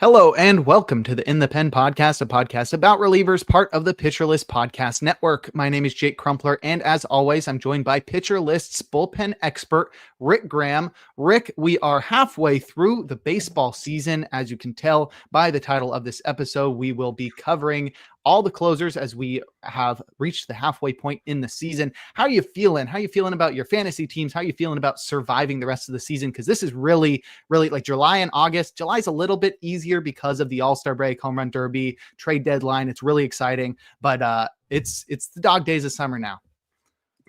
Hello and welcome to the In the Pen podcast, a podcast about relievers, part of the Pitcher List podcast network. My name is Jake Crumpler, and as always, I'm joined by Pitcher List's bullpen expert, Rick Graham. Rick, we are halfway through the baseball season. As you can tell by the title of this episode, we will be covering all the closers as we have reached the halfway point in the season. How are you feeling? How are you feeling about your fantasy teams? How are you feeling about surviving the rest of the season? Because this is really like July and August. July's a little bit easier because of the All-Star break, home run derby, trade deadline. It's really exciting, but it's the dog days of summer now.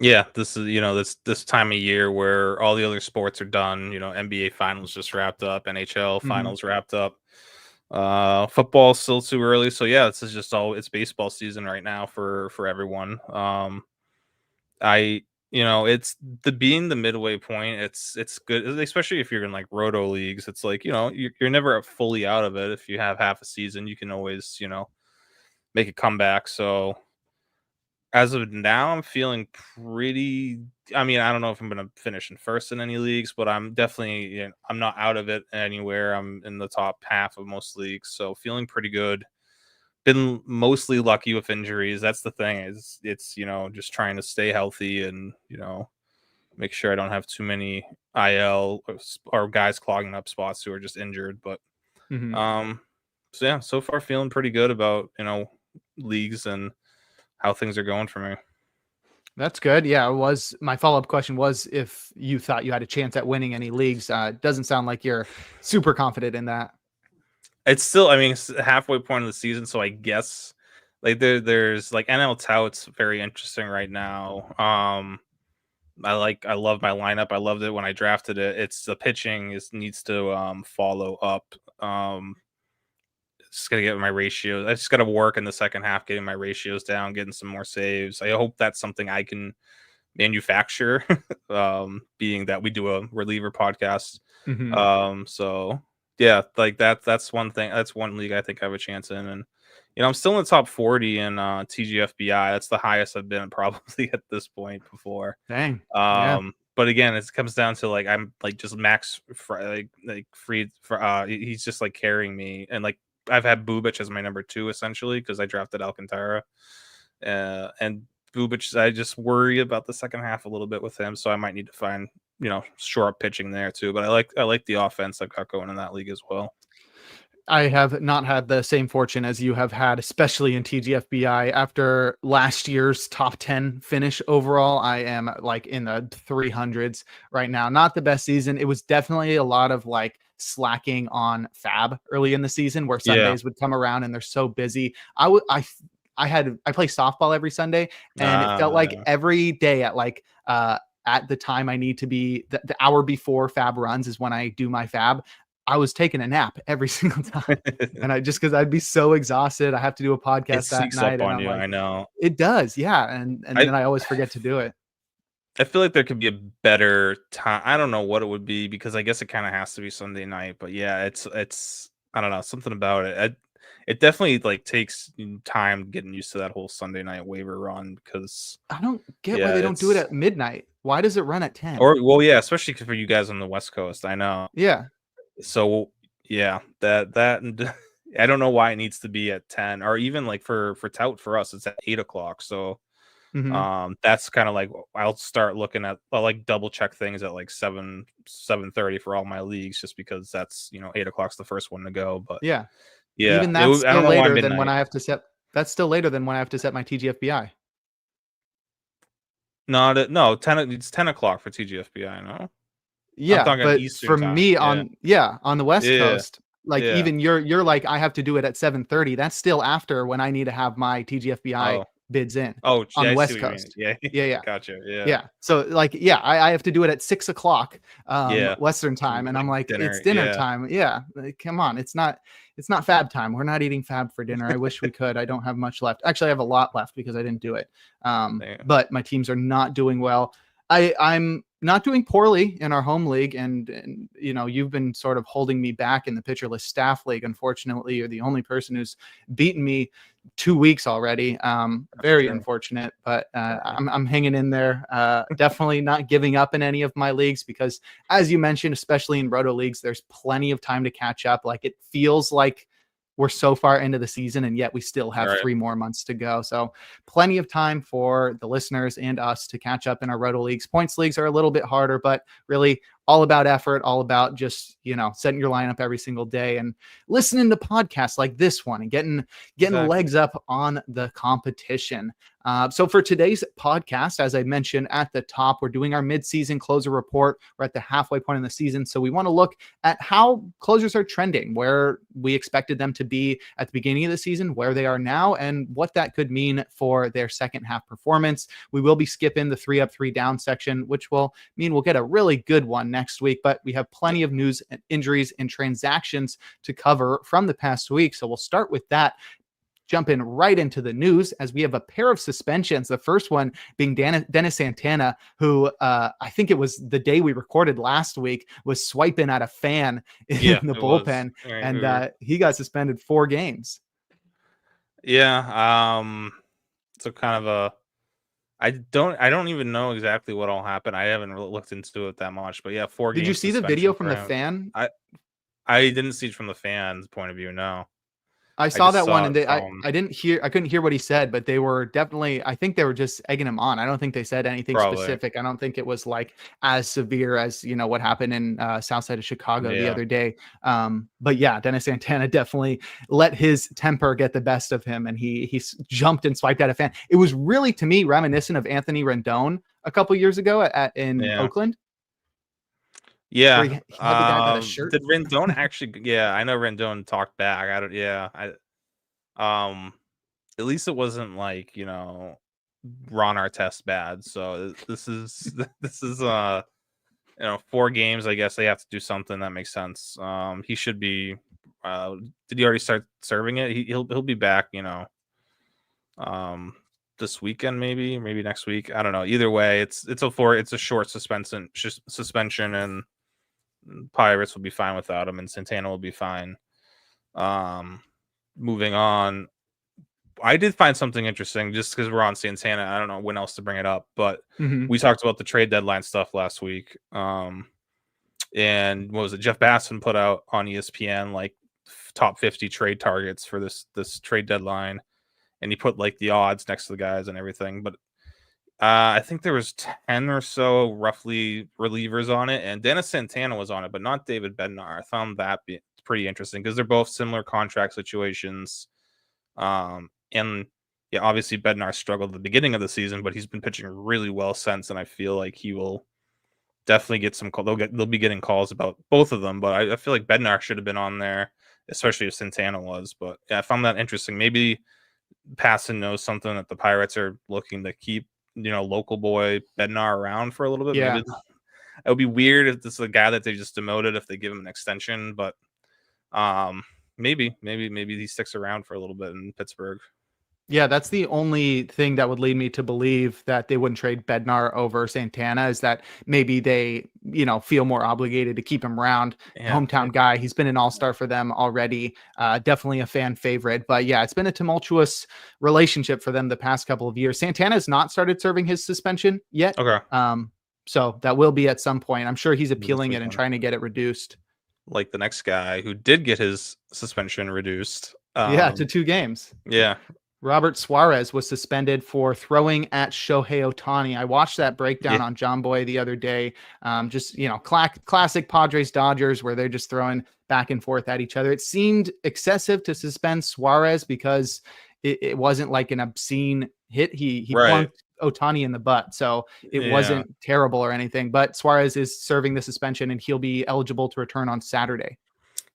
Yeah, this is this time of year where all the other sports are done. NBA finals just wrapped up, NHL finals wrapped up. Football's still too early, so yeah, this is just it's baseball season right now for everyone. It's being the midway point. It's good, especially if you're in like roto leagues. It's like you're never fully out of it. If you have half a season, you can always make a comeback. So as of now, I'm feeling pretty. I mean, I don't know if I'm going to finish in first in any leagues, but I'm definitely, I'm not out of it anywhere. I'm in the top half of most leagues, so feeling pretty good. Been mostly lucky with injuries. That's the thing, is it's just trying to stay healthy and make sure I don't have too many IL or guys clogging up spots who are just injured. But so yeah, so far feeling pretty good about leagues and how things are going for me. That's good. Yeah, my follow-up question was if you thought you had a chance at winning any leagues. Doesn't sound like you're super confident in that. It's still, I mean, it's the halfway point of the season, so I guess like there's like NL Touts very interesting right now. I love my lineup. I loved it when I drafted it. It's the pitching needs to follow up. Just gotta get my ratios. I just gotta work in the second half, getting my ratios down, getting some more saves. I hope that's something I can manufacture. Being that we do a reliever podcast. So yeah, like that's one thing. That's one league I think I have a chance in. And I'm still in the top 40 in TGFBI. That's the highest I've been probably at this point before. Dang. But again, it comes down to like I'm like just max free for he's just like carrying me, and like I've had Bubic as my number 2 essentially because I drafted Alcantara, and Bubic, I just worry about the second half a little bit with him, so I might need to find shore up pitching there too. But I like the offense I've got going in that league as well. I have not had the same fortune as you have had, especially in TGFBI. After last year's top 10 finish overall, I am like in the 300s right now. Not the best season. It was definitely a lot of like slacking on fab early in the season where Sundays would come around and they're so busy. I play softball every Sunday, and it felt like every day at like at the time I need to be the hour before fab runs is when I do my fab. I was taking a nap every single time, and because I'd be so exhausted. I have to do a podcast that night. Up on you, I know it does. Yeah. And then I always forget to do it. I feel like there could be a better time. I don't know what it would be, because I guess it kind of has to be Sunday night, but yeah, it's, I don't know, something about it. It definitely like takes time getting used to that whole Sunday night waiver run, because I don't get why they don't do it at midnight. Why does it run at 10? Well, yeah, especially for you guys on the West Coast. I know. Yeah. So yeah, that I don't know why it needs to be at 10, or even like for tout for us, it's at 8 o'clock. So that's kind of like I'll start looking at, I'll like double check things at like 7:30 for all my leagues, just because that's 8 o'clock's the first one to go. But yeah, yeah, even that's still later than when I have to set. That's still later than when I have to set my TGFBI. No, 10. It's 10 o'clock for TGFBI. No. Yeah, but Eastern for time. Me on the West Coast, like even you're like I have to do it at 7:30. That's still after when I need to have my TGFBI bids in. On the West Coast. Yeah. Gotcha. Yeah. So like I have to do it at 6 o'clock Western time, and I'm like dinner, it's dinner time. Yeah, like, come on, it's not fab time. We're not eating fab for dinner. I wish we could. I don't have much left. Actually, I have a lot left because I didn't do it. But my teams are not doing well. I'm not doing poorly in our home league, and you've been sort of holding me back in the Pitcher List staff league. Unfortunately, you're the only person who's beaten me 2 weeks already. Very true. unfortunate, but I'm hanging in there. Definitely not giving up in any of my leagues, because as you mentioned, especially in roto leagues, there's plenty of time to catch up. Like, it feels like we're so far into the season, and yet we still have 3 more months to go. So plenty of time for the listeners and us to catch up in our roto leagues. Points leagues are a little bit harder, but really all about effort, all about just, setting your lineup every single day and listening to podcasts like this one and getting Exactly. legs up on the competition. So for today's podcast, as I mentioned at the top, we're doing our midseason closer report. We're at the halfway point in the season, so we want to look at how closers are trending, where we expected them to be at the beginning of the season, where they are now, and what that could mean for their second half performance. We will be skipping the 3 up, 3 down section, which will mean we'll get a really good one next week, but we have plenty of news and injuries and transactions to cover from the past week. So we'll start with that. Jump in right into the news, as we have a pair of suspensions. The first one being Dennis Santana, who I think it was the day we recorded last week, was swiping at a fan in the bullpen, and he got suspended 4 games. Yeah. So kind of I don't even know exactly what all happened. I haven't really looked into it that much, but yeah, 4 games. Did you see the video from the fan? I didn't see it from the fan's point of view. No. I saw that one, and I couldn't hear what he said, but they were definitely, I think they were just egging him on. I don't think they said anything specific. I don't think it was like as severe as, what happened in south side of Chicago the other day. But yeah, Dennis Santana definitely let his temper get the best of him, and he jumped and swiped at a fan. It was really, to me, reminiscent of Anthony Rendon a couple years ago in Oakland. Yeah. Where he had the guy by the shirt. Did Rendon actually? Yeah, I know Rendon talked back. At least it wasn't like, Ron Artest bad. So this is 4 games. I guess they have to do something that makes sense. He should be. Did he already start serving it? He'll be back. This weekend, maybe next week. I don't know. Either way, it's a short suspension, and Pirates will be fine without him, and Santana will be fine. Moving on, I did find something interesting, just because we're on Santana. I don't know when else to bring it up, but we talked about the trade deadline stuff last week. And what was it? Jeff Basson put out on ESPN like top 50 trade targets for this trade deadline, and he put like the odds next to the guys and everything. But I think there was 10 or so roughly relievers on it, and Dennis Santana was on it, but not David Bednar. I found that pretty interesting because they're both similar contract situations. And yeah, obviously Bednar struggled at the beginning of the season, but he's been pitching really well since, and I feel like he will definitely get some call. They'll be getting calls about both of them, but I feel like Bednar should have been on there, especially if Santana was. But yeah, I found that interesting. Maybe Passon knows something that the Pirates are looking to keep, local boy Bednar around for a little bit. Yeah. Maybe it would be weird if this is a guy that they just demoted, if they give him an extension, but maybe he sticks around for a little bit in Pittsburgh. Yeah, that's the only thing that would lead me to believe that they wouldn't trade Bednar over Santana, is that maybe they, feel more obligated to keep him around. Hometown guy. He's been an all-star for them already. Definitely a fan favorite. But yeah, it's been a tumultuous relationship for them the past couple of years. Santana has not started serving his suspension yet. Okay. So that will be at some point. I'm sure he's appealing it and trying to get it reduced. Like the next guy who did get his suspension reduced. To 2 games. Yeah. Robert Suarez was suspended for throwing at Shohei Ohtani. I watched that breakdown on John Boy the other day. Just, classic Padres Dodgers, where they're just throwing back and forth at each other. It seemed excessive to suspend Suarez because it wasn't like an obscene hit. He plunked Ohtani in the butt. So it wasn't terrible or anything, but Suarez is serving the suspension, and he'll be eligible to return on Saturday.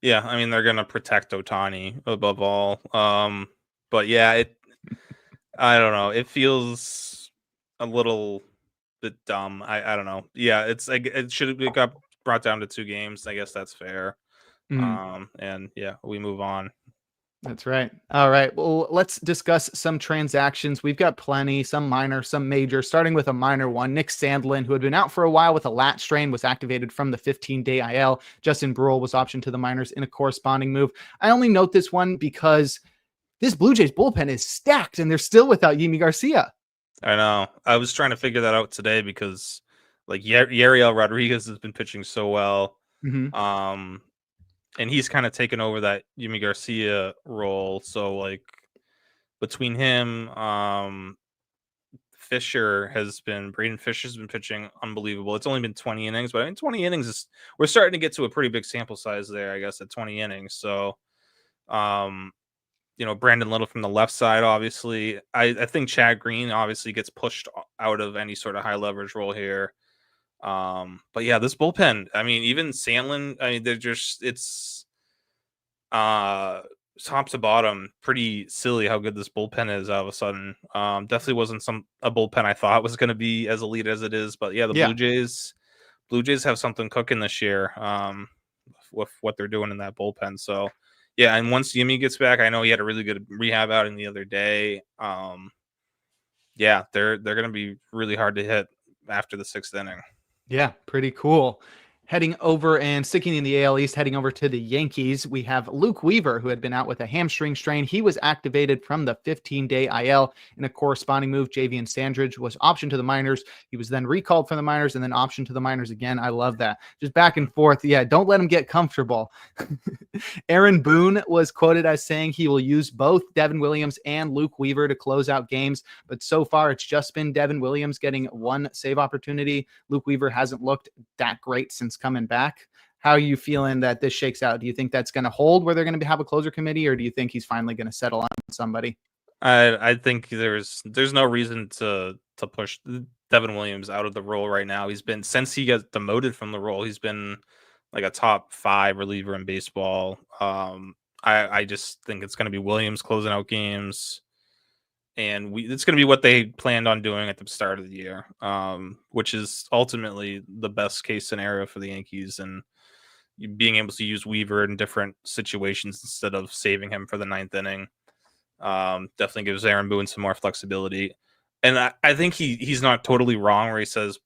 Yeah. I mean, they're going to protect Ohtani above all. But yeah, I don't know. It feels a little bit dumb. I don't know. Yeah, it's like it got brought down to 2 games. I guess that's fair. And yeah, we move on. That's right. All right. Well, let's discuss some transactions. We've got plenty, some minor, some major, starting with a minor one. Nick Sandlin, who had been out for a while with a lat strain, was activated from the 15-day IL. Justin Brule was optioned to the minors in a corresponding move. I only note this one because this Blue Jays bullpen is stacked and they're still without Yimi Garcia. I know. I was trying to figure that out today because like Yariel Rodriguez has been pitching so well. Mm-hmm. And he's kind of taken over that Yumi Garcia role. So like between him, Braden Fisher's been pitching unbelievable. It's only been 20 innings, but I mean 20 innings is we're starting to get to a pretty big sample size there, I guess, at 20 innings. So Brandon Little from the left side, obviously. I think Chad Green obviously gets pushed out of any sort of high leverage role here. But yeah, this bullpen, I mean, even Sandlin, I mean, it's top to bottom pretty silly how good this bullpen is all of a sudden. Definitely wasn't a bullpen I thought was going to be as elite as it is, but yeah, Blue Jays have something cooking this year with what they're doing in that bullpen. So yeah, and once Yimi gets back, I know he had a really good rehab outing the other day. Yeah, they're going to be really hard to hit after the 6th inning. Yeah, pretty cool. Heading over and sticking in the AL East, heading over to the Yankees, we have Luke Weaver, who had been out with a hamstring strain. He was activated from the 15-day IL in a corresponding move. Javian Sandridge was optioned to the minors. He was then recalled from the minors and then optioned to the minors again. I love that. Just back and forth. Yeah, don't let him get comfortable. Aaron Boone was quoted as saying he will use both Devin Williams and Luke Weaver to close out games, but so far it's just been Devin Williams getting one save opportunity. Luke Weaver hasn't looked that great since coming back. How are you feeling that this shakes out? Do you think that's going to hold where they're going to have a closer committee, or do you think he's finally going to settle on somebody? I think there's no reason to push Devin Williams out of the role right now. He's been, since he got demoted from the role, he's been like a top 5 reliever in baseball. I just think it's going to be Williams closing out games, and it's going to be what they planned on doing at the start of the year, which is ultimately the best case scenario for the Yankees, and being able to use Weaver in different situations instead of saving him for the 9th inning. Definitely gives Aaron Boone some more flexibility. And I think he's not totally wrong where he says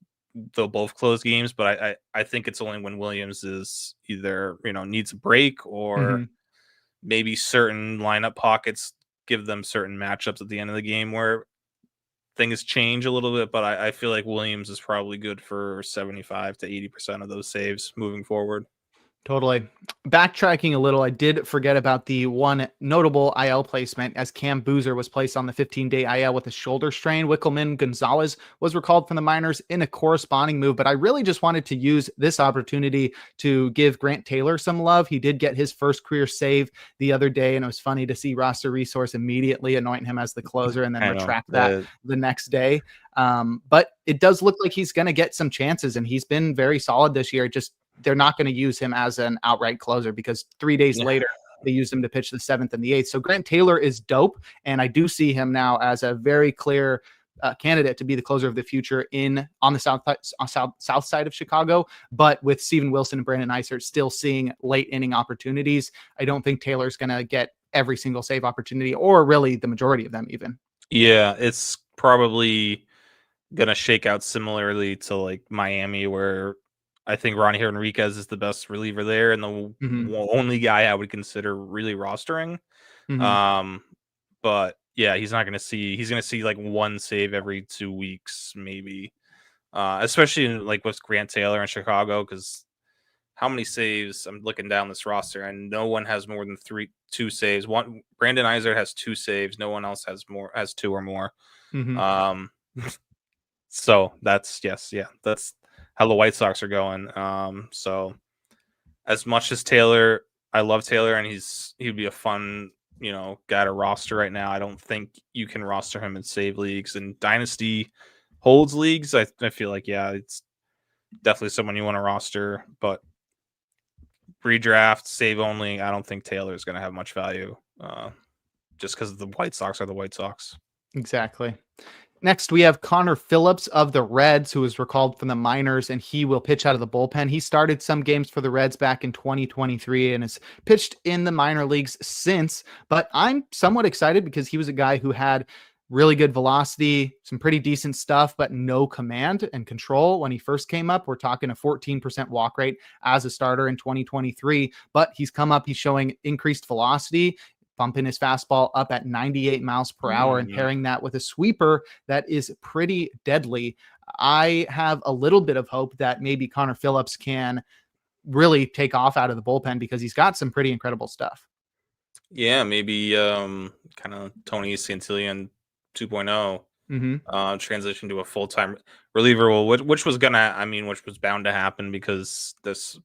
they'll both close games, but I think it's only when Williams is either, needs a break or maybe certain lineup pockets give them certain matchups at the end of the game where things change a little bit. But I feel like Williams is probably good for 75 to 80% of those saves moving forward. Totally. Backtracking a little, I did forget about the one notable IL placement as Cam Boozer was placed on the 15-day IL with a shoulder strain. Wickelman Gonzalez was recalled from the minors in a corresponding move, but I really just wanted to use this opportunity to give Grant Taylor some love. He did get his first career save the other day, and it was funny to see Roster Resource immediately anoint him as the closer and then retract that the next day. But it does look like he's going to get some chances, and he's been very solid this year. Just they're not going to use him as an outright closer because 3 days later they used him to pitch the 7th and the 8th. So Grant Taylor is dope, and I do see him now as a very clear candidate to be the closer of the future on the south side of Chicago. But with Steven Wilson and Brandon Eisert still seeing late inning opportunities, I don't think Taylor's going to get every single save opportunity, or really the majority of them even. Yeah, it's probably going to shake out similarly to like Miami, where I think Ronnie Enriquez is the best reliever there and the only guy I would consider really rostering. But yeah, he's going to see like one save every 2 weeks, maybe. Especially like with Grant Taylor in Chicago, because how many saves? I'm looking down this roster, and no one has more than 2 saves. Brandon Eisert has 2 saves. No one else has 2 or more. So that's how the White Sox are going. So as much as Taylor, I love Taylor, and he'd be a fun, guy to roster right now. I don't think you can roster him in save leagues and dynasty holds leagues. I feel like, it's definitely someone you want to roster, but redraft save only, I don't think Taylor is going to have much value, just because the White Sox are the White Sox. Exactly. Next, we have Connor Phillips of the Reds, who was recalled from the minors, and he will pitch out of the bullpen. He started some games for the Reds back in 2023 and has pitched in the minor leagues since. But I'm somewhat excited because he was a guy who had really good velocity, some pretty decent stuff, but no command and control when he first came up. We're talking a 14% walk rate as a starter in 2023, but he's come up, he's showing increased velocity, bumping his fastball up at 98 miles per hour and pairing that with a sweeper that is pretty deadly. I have a little bit of hope that maybe Connor Phillips can really take off out of the bullpen because he's got some pretty incredible stuff. Yeah, maybe kind of Tony Santillan 2.0 transition to a full-time reliever, which was which was bound to happen because this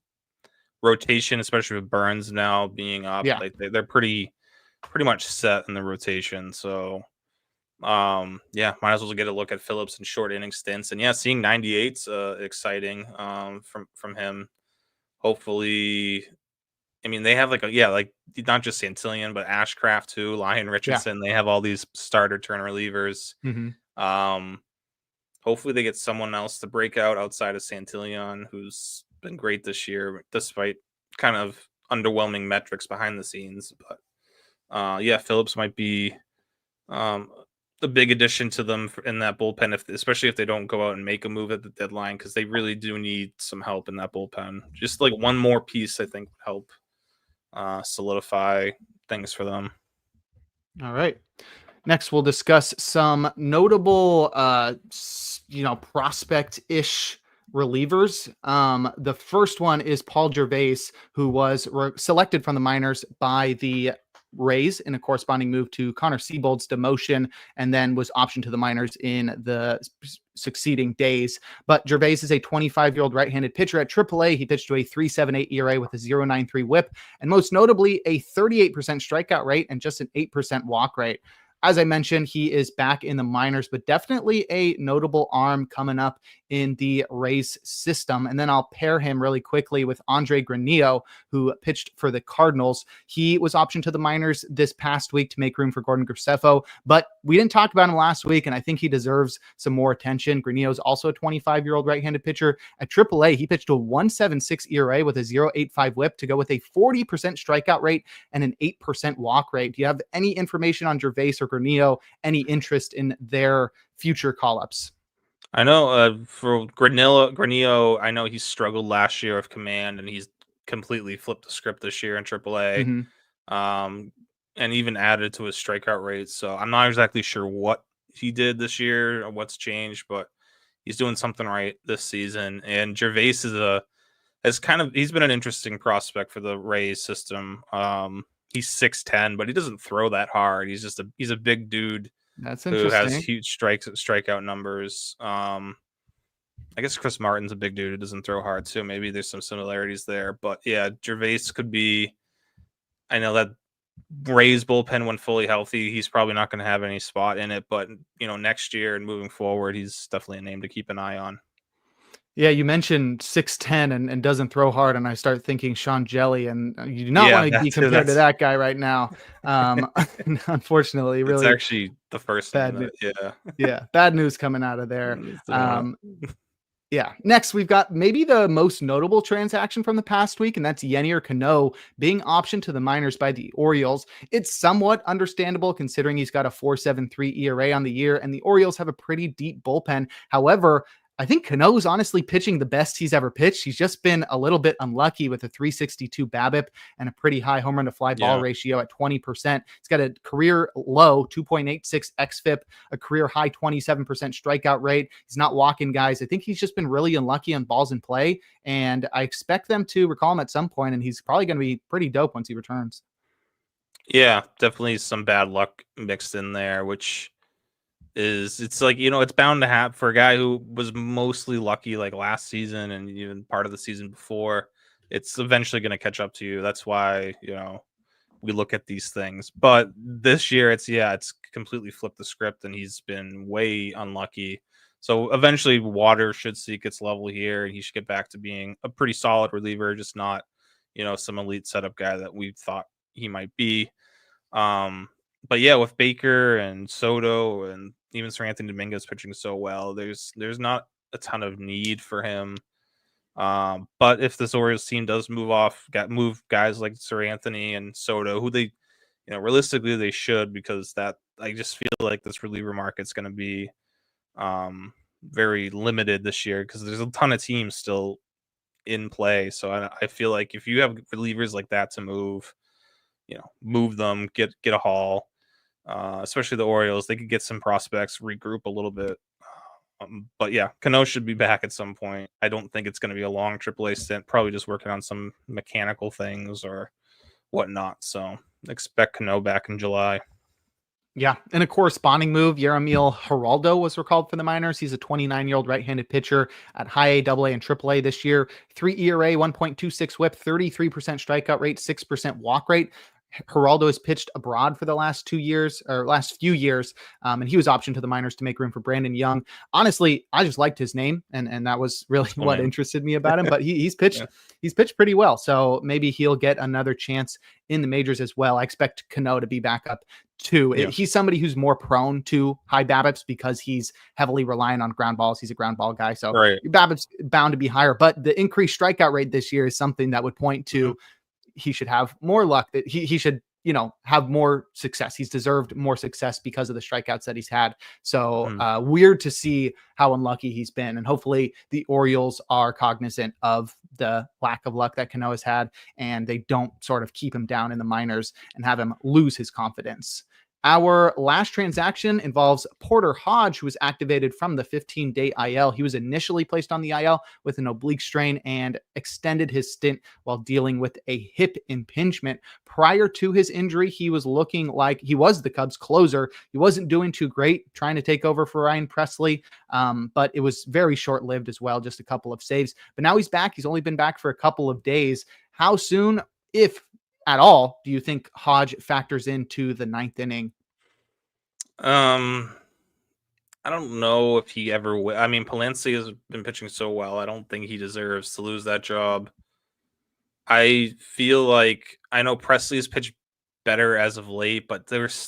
rotation, especially with Burns now being up, like they're pretty much set in the rotation. So yeah, might as well get a look at Phillips in short inning stints. And yeah, seeing 98's exciting from him. Hopefully, I mean, they have like not just Santillan, but Ashcraft too, Lyon Richardson. They have all these starter turn relievers. Hopefully they get someone else to break out outside of Santillan, who's been great this year, despite kind of underwhelming metrics behind the scenes. But yeah, Phillips might be a big addition to them in that bullpen, especially if they don't go out and make a move at the deadline, because they really do need some help in that bullpen. Just like one more piece, I think, would help solidify things for them. All right. Next, we'll discuss some notable, prospect-ish relievers. The first one is Paul Gervais, who was selected from the minors by the Rays in a corresponding move to Connor Siebold's demotion, and then was optioned to the minors in the succeeding days. But Gervais is a 25-year-old right-handed pitcher at AAA. He pitched to a 3.78 ERA with a 0.93 WHIP, and most notably a 38% strikeout rate and just an 8% walk rate. As I mentioned, he is back in the minors, but definitely a notable arm coming up in the Rays system. And then I'll pair him really quickly with Andre Granillo, who pitched for the Cardinals. He was optioned to the minors this past week to make room for Gordon Graceffo, but we didn't talk about him last week, and I think he deserves some more attention. Granillo is also a 25-year-old right-handed pitcher. At AAA, he pitched a 1.76 ERA with a 0.85 WHIP to go with a 40% strikeout rate and an 8% walk rate. Do you have any information on Gervais or Granillo, any interest in their future call-ups? I know for Granillo, I know he struggled last year with command, and he's completely flipped the script this year in AAA, and even added to his strikeout rate. So I'm not exactly sure what he did this year or what's changed, but he's doing something right this season. And Gervais he's been an interesting prospect for the Rays system. He's 6'10", but he doesn't throw that hard. He's a big dude. That's who interesting. has huge strikeout numbers. I guess Chris Martin's a big dude who doesn't throw hard too. Maybe there's some similarities there. But yeah, Gervais could be. I know that Rays bullpen, when fully healthy, he's probably not going to have any spot in it. But next year and moving forward, he's definitely a name to keep an eye on. Yeah, you mentioned 6'10" and doesn't throw hard, and I start thinking Sean Jelly, and you do not want to be compared to that guy right now. Unfortunately, really, it's actually the first bad name. Yeah, bad news coming out of there. Yeah. Next, we've got maybe the most notable transaction from the past week, and that's Yennier Cano being optioned to the minors by the Orioles. It's somewhat understandable considering he's got a 4.73 ERA on the year, and the Orioles have a pretty deep bullpen. However, I think Cano's honestly pitching the best he's ever pitched. He's just been a little bit unlucky with a 3.62 BABIP and a pretty high home run to fly ball ratio at 20%. He's got a career low 2.86 xFIP, a career high 27% strikeout rate. He's not walking guys. I think he's just been really unlucky on balls in play, and I expect them to recall him at some point, and he's probably going to be pretty dope once he returns. Yeah, definitely some bad luck mixed in there, which it's like, it's bound to happen for a guy who was mostly lucky like last season and even part of the season before. It's eventually going to catch up to you. That's why, we look at these things. But this year it's completely flipped the script, and he's been way unlucky. So eventually water should seek its level here, and he should get back to being a pretty solid reliever, just not, some elite setup guy that we thought he might be. But yeah, with Baker and Soto and even Sir Anthony Dominguez pitching so well, there's not a ton of need for him. But if this Orioles team does move guys like Sir Anthony and Soto, who they, realistically they should, because that I just feel like this reliever market's going to be very limited this year because there's a ton of teams still in play. So I feel like if you have relievers like that to move, move them, get a haul, especially the Orioles, they could get some prospects, regroup a little bit. But yeah, Cano should be back at some point. I don't think it's going to be a long AAA stint, probably just working on some mechanical things or whatnot. So expect Cano back in July. Yeah, in a corresponding move, Yermíl Geraldo was recalled for the minors. He's a 29-year-old right-handed pitcher at high A, AA, and AAA this year. 3 ERA, 1.26 WHIP, 33% strikeout rate, 6% walk rate. Geraldo has pitched abroad for the last few years, and he was optioned to the minors to make room for Brandon Young. Honestly, I just liked his name, and that was really what interested me about him. But he's pitched he's pitched pretty well, so maybe he'll get another chance in the majors as well. I expect Cano to be back up too. Yeah. He's somebody who's more prone to high BABIPs because he's heavily reliant on ground balls. He's a ground ball guy, so your BABIP's bound to be higher. But the increased strikeout rate this year is something that would point to he should have more luck, that he should, have more success. He's deserved more success because of the strikeouts that he's had. So weird to see how unlucky he's been. And hopefully the Orioles are cognizant of the lack of luck that Cano has had, and they don't sort of keep him down in the minors and have him lose his confidence. Our last transaction involves Porter Hodge, who was activated from the 15-day IL. He was initially placed on the IL with an oblique strain and extended his stint while dealing with a hip impingement. Prior to his injury, he was looking like he was the Cubs closer. He wasn't doing too great, trying to take over for Ryan Pressly, but it was very short-lived as well, just a couple of saves. But now he's back. He's only been back for a couple of days. How soon, if at all, do you think Hodge factors into the 9th inning? I don't know if he ever will. I mean, Palencia has been pitching so well. I don't think he deserves to lose that job. I feel like I know Pressly's pitched better as of late, but I just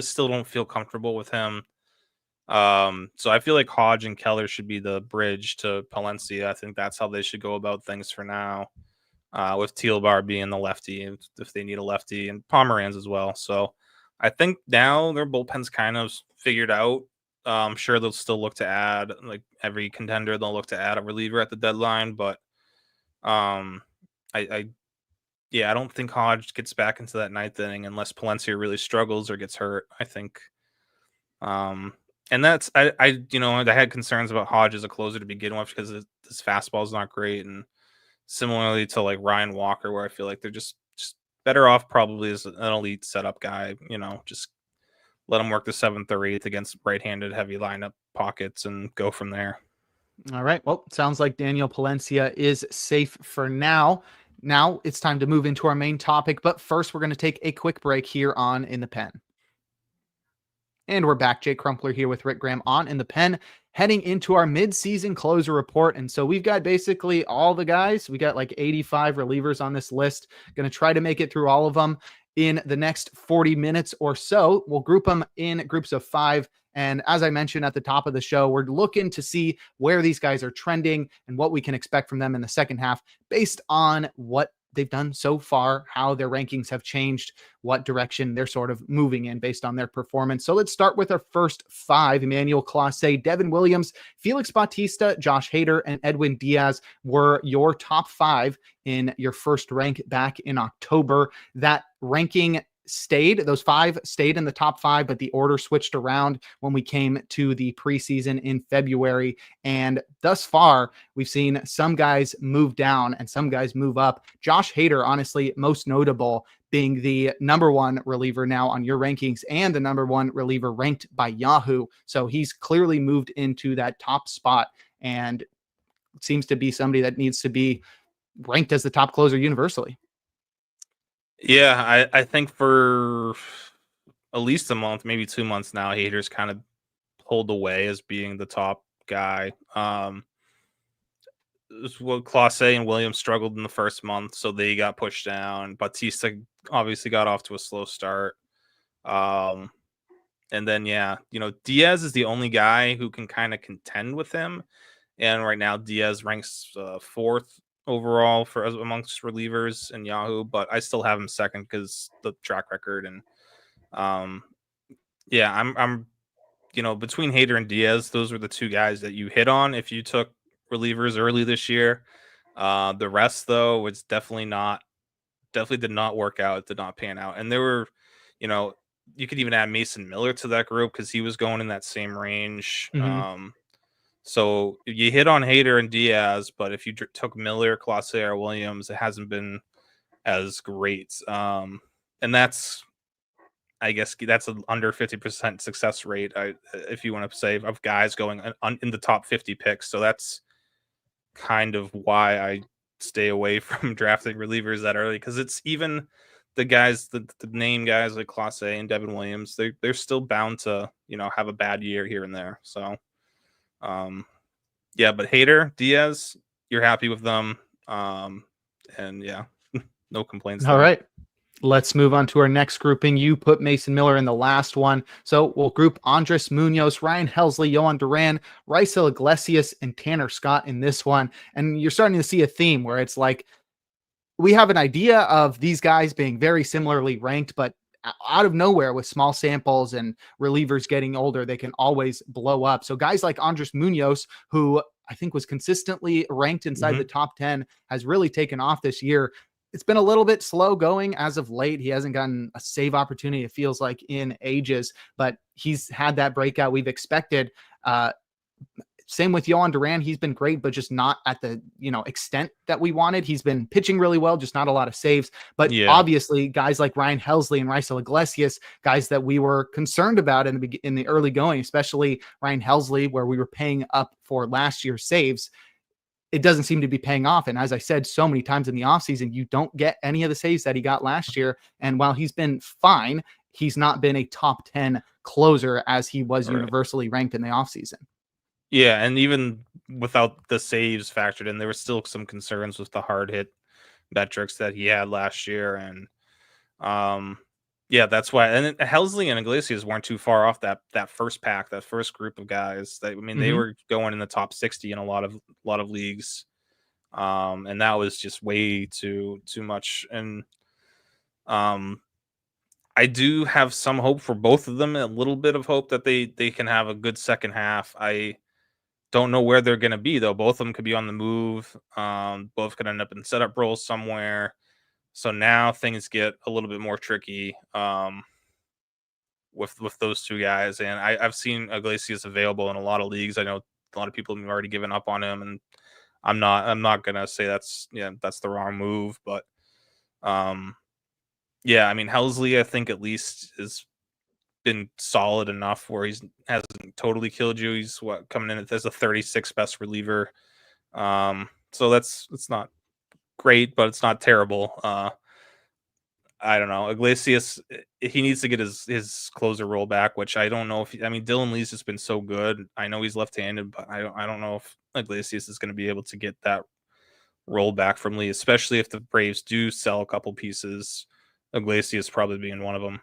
still don't feel comfortable with him. So I feel like Hodge and Keller should be the bridge to Palencia. I think that's how they should go about things for now. With Tealbar being the lefty, if they need a lefty, and Pomeranz as well. So I think now their bullpen's kind of figured out. I'm sure they'll still look to add, like every contender, they'll look to add a reliever at the deadline. But I don't think Hodge gets back into that 9th inning unless Palencia really struggles or gets hurt, I think. And that's I had concerns about Hodge as a closer to begin with because his fastball is not great, and similarly to like Ryan Walker, where I feel like they're just better off probably as an elite setup guy, just let him work the 7th or 8th against right-handed heavy lineup pockets and go from there. All right. Well, sounds like Daniel Palencia is safe for now. Now it's time to move into our main topic, but first we're going to take a quick break here on In the Pen. And we're back. Jake Crumpler here with Rick Graham on In the Pen, heading into our mid-season closer report. And so we've got basically all the guys. We got like 85 relievers on this list. Going to try to make it through all of them in the next 40 minutes or so. We'll group them in groups of 5. And as I mentioned at the top of the show, we're looking to see where these guys are trending and what we can expect from them in the second half based on what they've done so far, how their rankings have changed, what direction they're sort of moving in based on their performance. So let's start with our first 5. Emmanuel Clase, Devin Williams, Felix Bautista, Josh Hader, and Edwin Diaz were your top 5 in your first rank back in October. That ranking those 5 stayed in the top 5, but the order switched around when we came to the preseason in February. And thus far, we've seen some guys move down and some guys move up. Josh Hader, honestly, most notable, being the number 1 reliever now on your rankings and the number 1 reliever ranked by Yahoo. So he's clearly moved into that top spot and seems to be somebody that needs to be ranked as the top closer universally. Yeah, I think for at least a month, maybe 2 months now, Hader's kind of pulled away as being the top guy. Clase and Williams struggled in the first month, so they got pushed down. Bautista obviously got off to a slow start. And then, yeah, Diaz is the only guy who can kind of contend with him. And right now, Diaz ranks fourth overall for amongst relievers in Yahoo, but I still have him second because the track record. And yeah, I'm between Hader and Diaz, those were the two guys that you hit on if you took relievers early this year. The rest, though, was definitely did not work out. It did not pan out. And there were, you could even add Mason Miller to that group because he was going in that same range. So you hit on Hader and Diaz, but if you took Miller, Clase, or Williams, it hasn't been as great. And that's, I guess, that's an under 50% success rate, if you want to say, of guys going in the top 50 picks. So that's kind of why I stay away from drafting relievers that early, because it's even the guys, the name guys like Clase and Devin Williams, they're still bound to have a bad year here and there. So yeah, but Hader, Diaz, you're happy with them, and yeah, no complaints. All right, let's move on to our next grouping. You put Mason Miller in the last one, so we'll group Andres Munoz, Ryan Helsley, Yohan Duran, Raisel Iglesias, and Tanner Scott in this one. And you're starting to see a theme where it's like we have an idea of these guys being very similarly ranked, but out of nowhere, with small samples and relievers getting older, they can always blow up. So guys like Andres Munoz, who I think was consistently ranked inside the top 10, has really taken off this year. It's been a little bit slow going as of late. He hasn't gotten a save opportunity, it feels like, in ages, but he's had that breakout we've expected. Same with Yohan Duran. He's been great, but just not at the extent that we wanted. He's been pitching really well, just not a lot of saves. But obviously, guys like Ryan Helsley and Raisel Iglesias, guys that we were concerned about in the early going, especially Ryan Helsley, where we were paying up for last year's saves. It doesn't seem to be paying off. And as I said so many times in the offseason, you don't get any of the saves that he got last year. And while he's been fine, he's not been a top 10 closer as he was universally ranked in the offseason. Yeah, and even without the saves factored in, there were still some concerns with the hard hit metrics that he had last year. And yeah, that's why. And Helsley and Iglesias weren't too far off that first pack, that first group of guys. They were going in the top 60 in a lot of leagues. And that was just way too much. And I do have some hope for both of them, a little bit of hope that they can have a good second half. I don't know where they're going to be, though. Both of them could be on the move. Both could end up in setup roles somewhere. So now things get a little bit more tricky with those two guys. And I've seen Iglesias available in a lot of leagues. I know a lot of people have already given up on him, and I'm not going to say that's the wrong move. But yeah, I mean, Helsley, I think at least is been solid enough where hasn't totally killed you. He's coming in as a 36th best reliever. So it's not great, but it's not terrible. I don't know. Iglesias, he needs to get his closer role back, which I don't know if Dylan Lee's just been so good. I know he's left-handed, but I don't know if Iglesias is going to be able to get that role back from Lee, especially if the Braves do sell a couple pieces. Iglesias probably being one of them.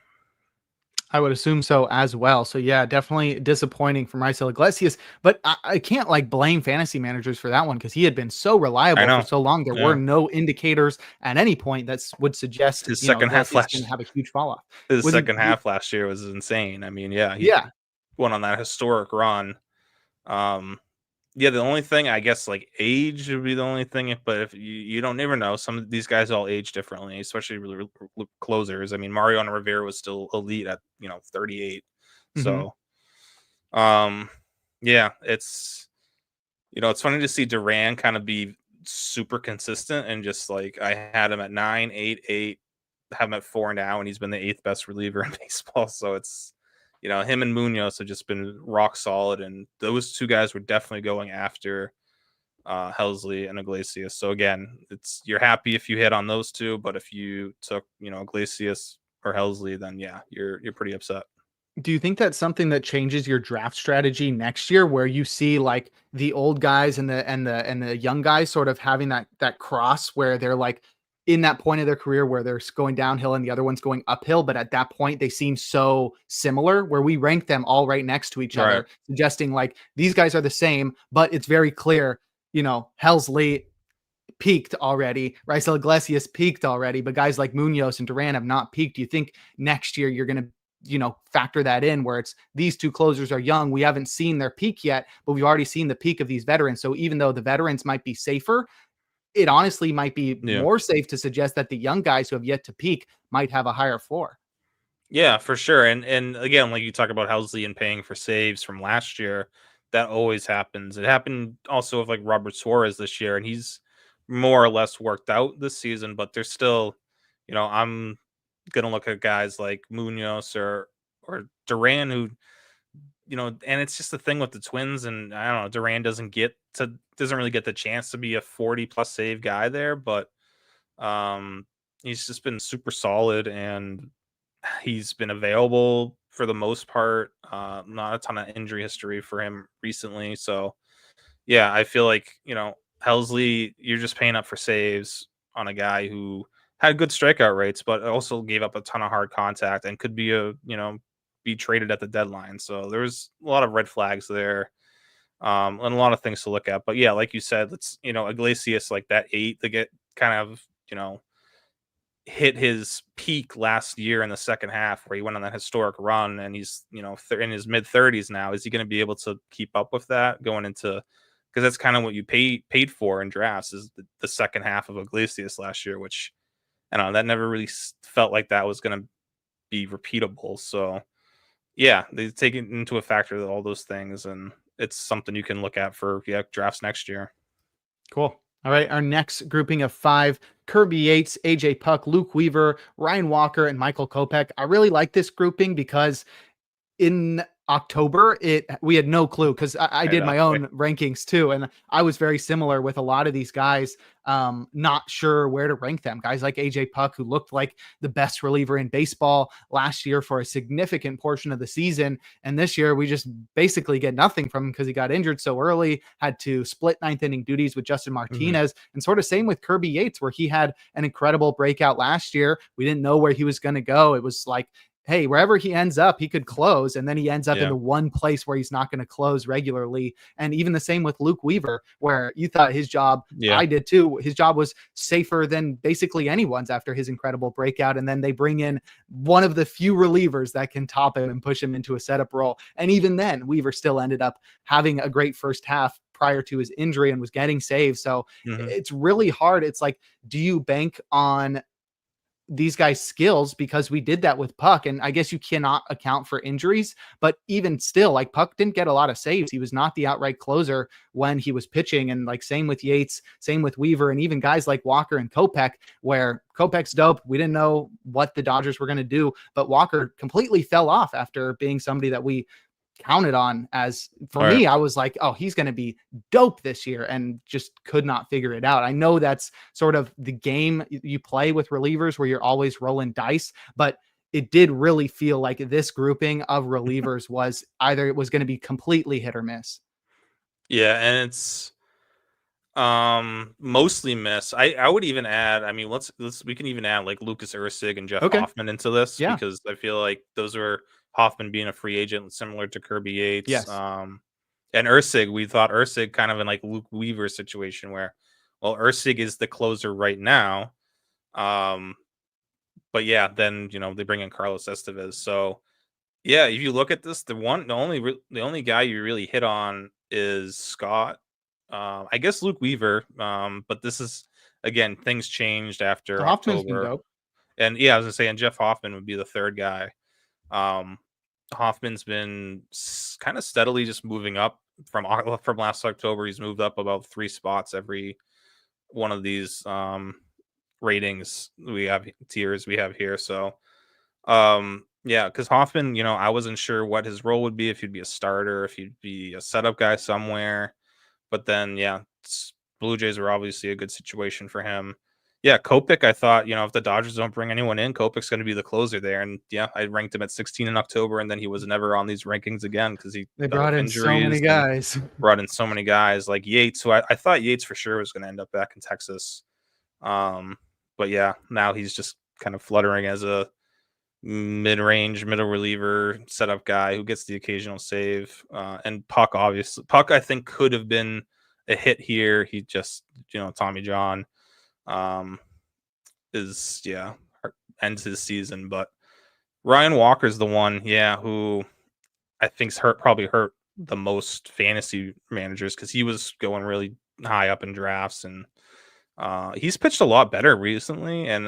I would assume so as well. So yeah, definitely disappointing from Raisel Iglesias, but I can't blame fantasy managers for that one because he had been so reliable for so long. There were no indicators at any point that would suggest his second half last year have a huge fall off. His second half last year was insane. I mean, he went on that historic run. Yeah, the only thing, I guess, age would be the only thing. But if you don't never know, some of these guys all age differently, especially closers. I mean, Mariano Rivera was still elite at 38. So, yeah, it's it's funny to see Duran kind of be super consistent and just I had him at 9, 8, 8, have him at 4 now, and he's been the 8th best reliever in baseball. So it's. Him and Munoz have just been rock solid, and those two guys were definitely going after Helsley and Iglesias. So again, you're happy if you hit on those two, but if you took Iglesias or Helsley, then yeah, you're pretty upset. Do you think that's something that changes your draft strategy next year, where you see the old guys and the young guys sort of having that cross where they're in that point of their career where they're going downhill and the other one's going uphill. But at that point, they seem so similar where we rank them all right next to each other, suggesting like these guys are the same, but it's very clear, HELSLEY peaked already. Raisel Iglesias peaked already, but guys like Munoz and Duran have not peaked. Do you think next year you're going to, factor that in where it's these two closers are young? We haven't seen their peak yet, but we've already seen the peak of these veterans. So even though the veterans might be safer, it honestly might be more safe to suggest that the young guys who have yet to peak might have a higher floor. Yeah, for sure. And again, like you talk about HELSLEY and paying for saves from last year, that always happens. It happened also with like Robert Suarez this year, and he's more or less worked out this season, but there's still, I'm gonna look at guys like Munoz or Duran who, and it's just the thing with the Twins, and I don't know, Duran doesn't really get the chance to be a 40+ save guy there, but he's just been super solid and he's been available for the most part. Not a ton of injury history for him recently. So yeah, I feel like, HELSLEY, you're just paying up for saves on a guy who had good strikeout rates, but also gave up a ton of hard contact and could be be traded at the deadline. So there's a lot of red flags there. And a lot of things to look at. But yeah, like you said, let's, Iglesias, like that 8 to get kind of, hit his peak last year in the second half where he went on that historic run, and he's, in his mid 30s now. Is he going to be able to keep up with that going into, because that's kind of what you paid for in drafts, is the second half of Iglesias last year, which I don't know, that never really felt like that was going to be repeatable. So yeah, they take it into a factor, all those things, and it's something you can look at for drafts next year. Cool. All right, our next grouping of 5, Kirby Yates, AJ Puk, Luke Weaver, Ryan Walker, and Michael Kopech. I really like this grouping because in October, we had no clue because I did my own rankings too, and I was very similar with a lot of these guys. Not sure where to rank them. Guys like AJ Puk, who looked like the best reliever in baseball last year for a significant portion of the season, and this year we just basically get nothing from him because he got injured so early, had to split 9th inning duties with Justin Martinez, and sort of same with Kirby Yates, where he had an incredible breakout last year. We didn't know where he was going to go. It was like, hey, wherever he ends up, he could close. And then he ends up in the one place where he's not going to close regularly. And even the same with Luke Weaver, where you thought his job, I did too, his job was safer than basically anyone's after his incredible breakout. And then they bring in one of the few relievers that can top him and push him into a setup role. And even then, Weaver still ended up having a great first half prior to his injury and was getting saves. So it's really hard. It's like, do you bank on these guys' skills? Because we did that with Puk, and I guess you cannot account for injuries, but even still, like, Puk didn't get a lot of saves. He was not the outright closer when he was pitching, and like same with Yates, same with Weaver, and even guys like Walker and Kopech, where Kopech's dope. We didn't know what the Dodgers were going to do, but Walker completely fell off after being somebody that we counted on. As for me, I was like, oh, he's going to be dope this year, and just could not figure it out. I know that's sort of the game you play with relievers where you're always rolling dice, but it did really feel like this grouping of relievers was either it was going to be completely hit or miss. Yeah, and it's mostly miss. I would even add, I mean, we can even add like Lucas Erceg and Jeff Hoffman into this, because I feel like those were Hoffman being a free agent, similar to Kirby Yates. Yes. And Erceg, we thought Erceg kind of in like Luke Weaver situation where, well, Erceg is the closer right now. But yeah, then, they bring in Carlos Estevez. So yeah, if you look at this, the only guy you really hit on is Scott. I guess Luke Weaver. But this is, again, things changed after October. And yeah, I was gonna say, and Jeff Hoffman would be the third guy. Hoffman's been kind of steadily just moving up from last October. He's moved up about 3 spots every one of these ratings tiers we have here. So yeah, because Hoffman, I wasn't sure what his role would be, if he'd be a starter, if he'd be a setup guy somewhere. But then yeah, Blue Jays were obviously a good situation for him. Yeah, Kopech, I thought, if the Dodgers don't bring anyone in, Kopech's going to be the closer there. And yeah, I ranked him at 16 in October, and then he was never on these rankings again because they brought in so many guys. Brought in so many guys like Yates, who I thought Yates for sure was going to end up back in Texas. But yeah, now he's just kind of fluttering as a mid-range middle reliever setup guy who gets the occasional save. And Puck, obviously, Puck I think could have been a hit here. He just, Tommy John is ends his season. But Ryan Walker's the one, who I think's probably hurt the most fantasy managers because he was going really high up in drafts, and he's pitched a lot better recently. And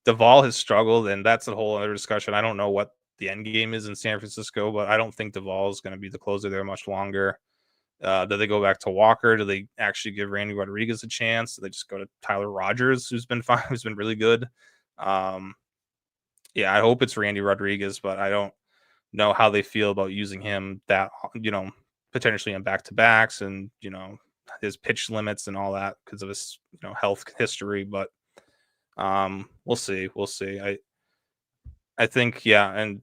DUVAL has struggled, and that's a whole other discussion. I don't know what the end game is in San Francisco, but I don't think DUVAL is going to be the closer there much longer. Do they go back to Walker? Do they actually give Randy Rodriguez a chance? Do they just go to Tyler Rogers, who's been fine, who's been really good? I hope it's Randy Rodriguez, but I don't know how they feel about using him that, potentially in back-to-backs and, his pitch limits and all that because of his, health history. But we'll see. I think, and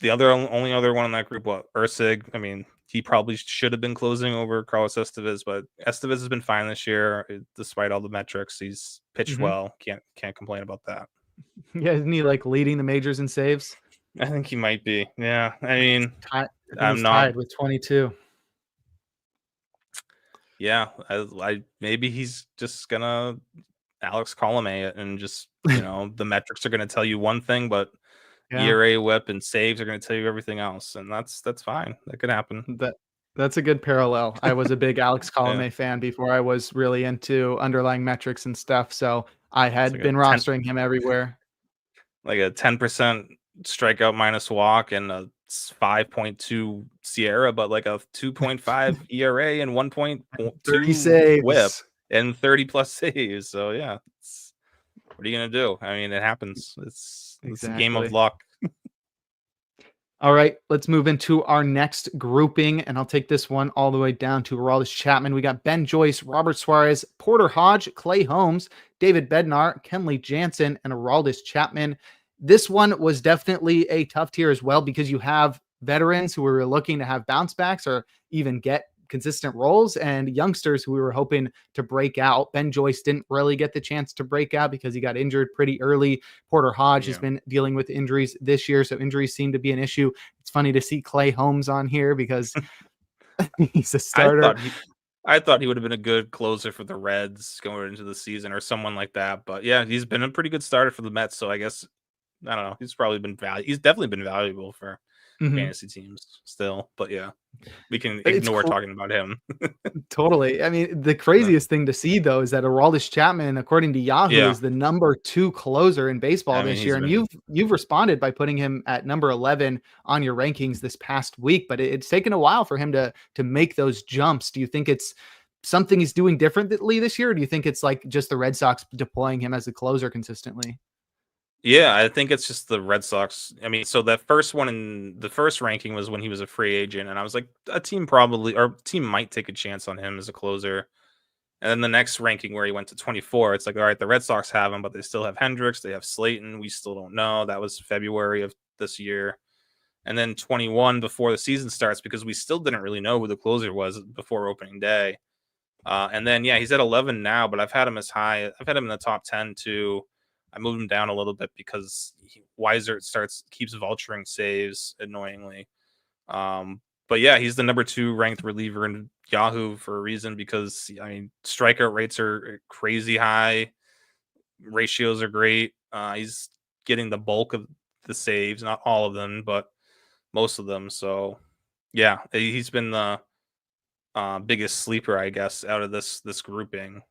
the only other one in that group, Ursig. I mean, he probably should have been closing over Carlos Estevez, but Estevez has been fine this year despite all the metrics. He's pitched well. Can't complain about that. Yeah, isn't he like leading the majors in saves? I think he might be. Yeah, I mean, I'm not tied with 22. Yeah, I maybe he's just gonna Alex Colomé it and just the metrics are gonna tell you one thing, but ERA, WHIP, and saves are gonna tell you everything else, and that's fine. That could happen. That's a good parallel. I was a big Alex Colomé fan before I was really into underlying metrics and stuff, so I had been rostering him everywhere. Like a 10% strikeout minus walk and a 5.2 Sierra, but like a 2.5 ERA and 1.2 WHIP and 30 plus saves. So yeah, what are you gonna do? I mean, it happens. It's a game of luck. All right, let's move into our next grouping, and I'll take this one all the way down to Aroldis Chapman. We got Ben Joyce, Robert Suarez, Porter Hodge, Clay Holmes, David Bednar, Kenley Jansen, and Aroldis Chapman. This one was definitely a tough tier as well because you have veterans who were looking to have bounce backs or even get consistent roles and youngsters who we were hoping to break out. Ben Joyce didn't really get the chance to break out because he got injured pretty early. Porter Hodge has been dealing with injuries this year, so injuries seem to be an issue. It's funny to see Clay Holmes on here because he's a starter. I thought he would have been a good closer for the Reds going into the season or someone like that. But yeah, he's been a pretty good starter for the Mets. So I guess, I don't know. He's probably been He's definitely been valuable for fantasy teams still. But yeah, we can ignore talking about him. Totally. I mean, the craziest thing to see, though, is that Aroldis Chapman, according to Yahoo, is the number 2 closer in baseball this year. And you've responded by putting him at number 11 on your rankings this past week. But it's taken a while for him to make those jumps. Do you think it's something he's doing differently this year? Or do you think it's like just the Red Sox deploying him as a closer consistently? Yeah, I think it's just the Red Sox. I mean, so that first one in the first ranking was when he was a free agent, and I was like, a team might take a chance on him as a closer. And then the next ranking where he went to 24, it's like, all right, the Red Sox have him, but they still have Hendricks, they have Slayton. We still don't know. That was February of this year. And then 21 before the season starts, because we still didn't really know who the closer was before opening day. And then, he's at 11 now, but I've had him as high. I've had him in the top 10 too. I moved him down a little bit because Weiser keeps vulturing saves annoyingly. But yeah, he's the number 2 ranked reliever in Yahoo for a reason, because I mean, strikeout rates are crazy high. Ratios are great. He's getting the bulk of the saves, not all of them, but most of them. So yeah, he's been the biggest sleeper, I guess, out of this grouping.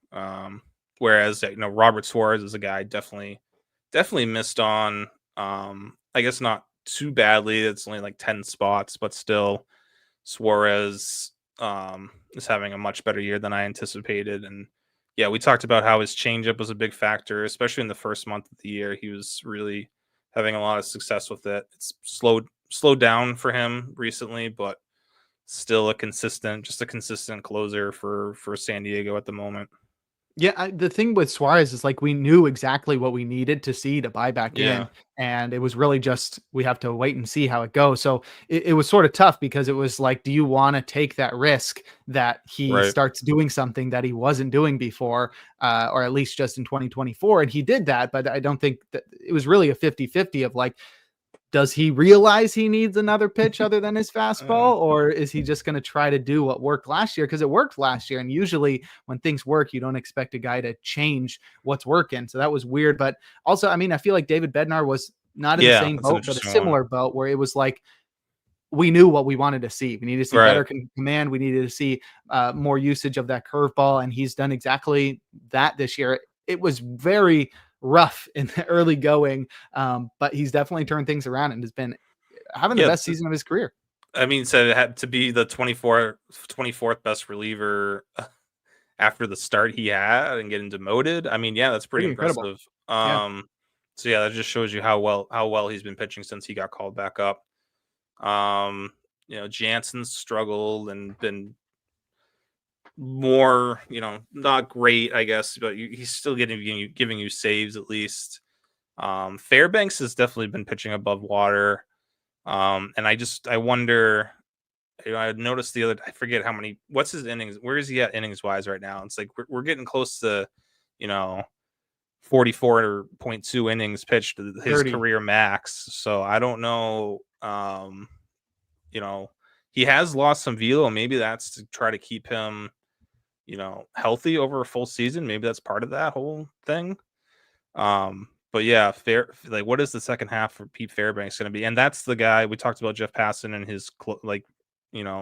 Whereas Robert Suarez is a guy definitely missed on. I guess not too badly. It's only like 10 spots, but still, Suarez is having a much better year than I anticipated. And yeah, we talked about how his changeup was a big factor, especially in the first month of the year. He was really having a lot of success with it. It's slowed down for him recently, but still a consistent closer for San Diego at the moment. Yeah, the thing with Suarez is like we knew exactly what we needed to see to buy back in, Yeah, and it was really just we have to wait and see how it goes. So it was sort of tough because it was like, do you want to take that risk that he right. starts doing something that he wasn't doing before, or at least just in 2024? And he did that, but I don't think that it was really a 50-50 of like, does he realize he needs another pitch other than his Uh, fastball, or is he just going to try to do what worked last year? Because it worked last year, and usually when things work, you don't expect a guy to change what's working. So that was weird. But also, I mean, I feel like David Bednar was not in the yeah, same that's an boat, but a interesting one. similar boat where it was like we knew what we wanted to see. We needed to see Right. better command. We needed to see more usage of that curveball, and he's done exactly that this year. It was very rough in the early going, but he's definitely turned things around and has been having the Yeah, best season of his career. I mean, so it had to be the 24th best reliever after the start he had and getting demoted. I mean, yeah, that's pretty Pretty incredible. impressive. Yeah. So yeah, that just shows you how well he's been pitching since he got called back up. Um, Jansen's struggled and been more, not great, I guess, but he's still giving you saves at least. Fairbanks has definitely been pitching above water. And I wonder. I noticed I forget what's his innings. Where is he at innings wise right now? It's like we're getting close to, you know, 44.2 innings pitched, his 30. career max. So I don't know. You know, he has lost some velo. Maybe that's to try to keep him, healthy over a full season. Maybe that's part of that whole thing. But yeah, like what is the second half for Pete Fairbanks going to be? And that's the guy we talked about, Jeff Passan, and his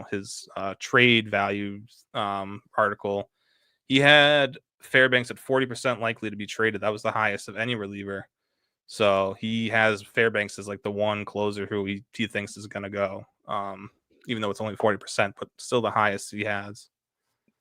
his trade value article. He had Fairbanks at 40% likely to be traded. That was the highest of any reliever. So he has Fairbanks as like the one closer who he thinks is going to go. Even though it's only 40%, but still the highest he has.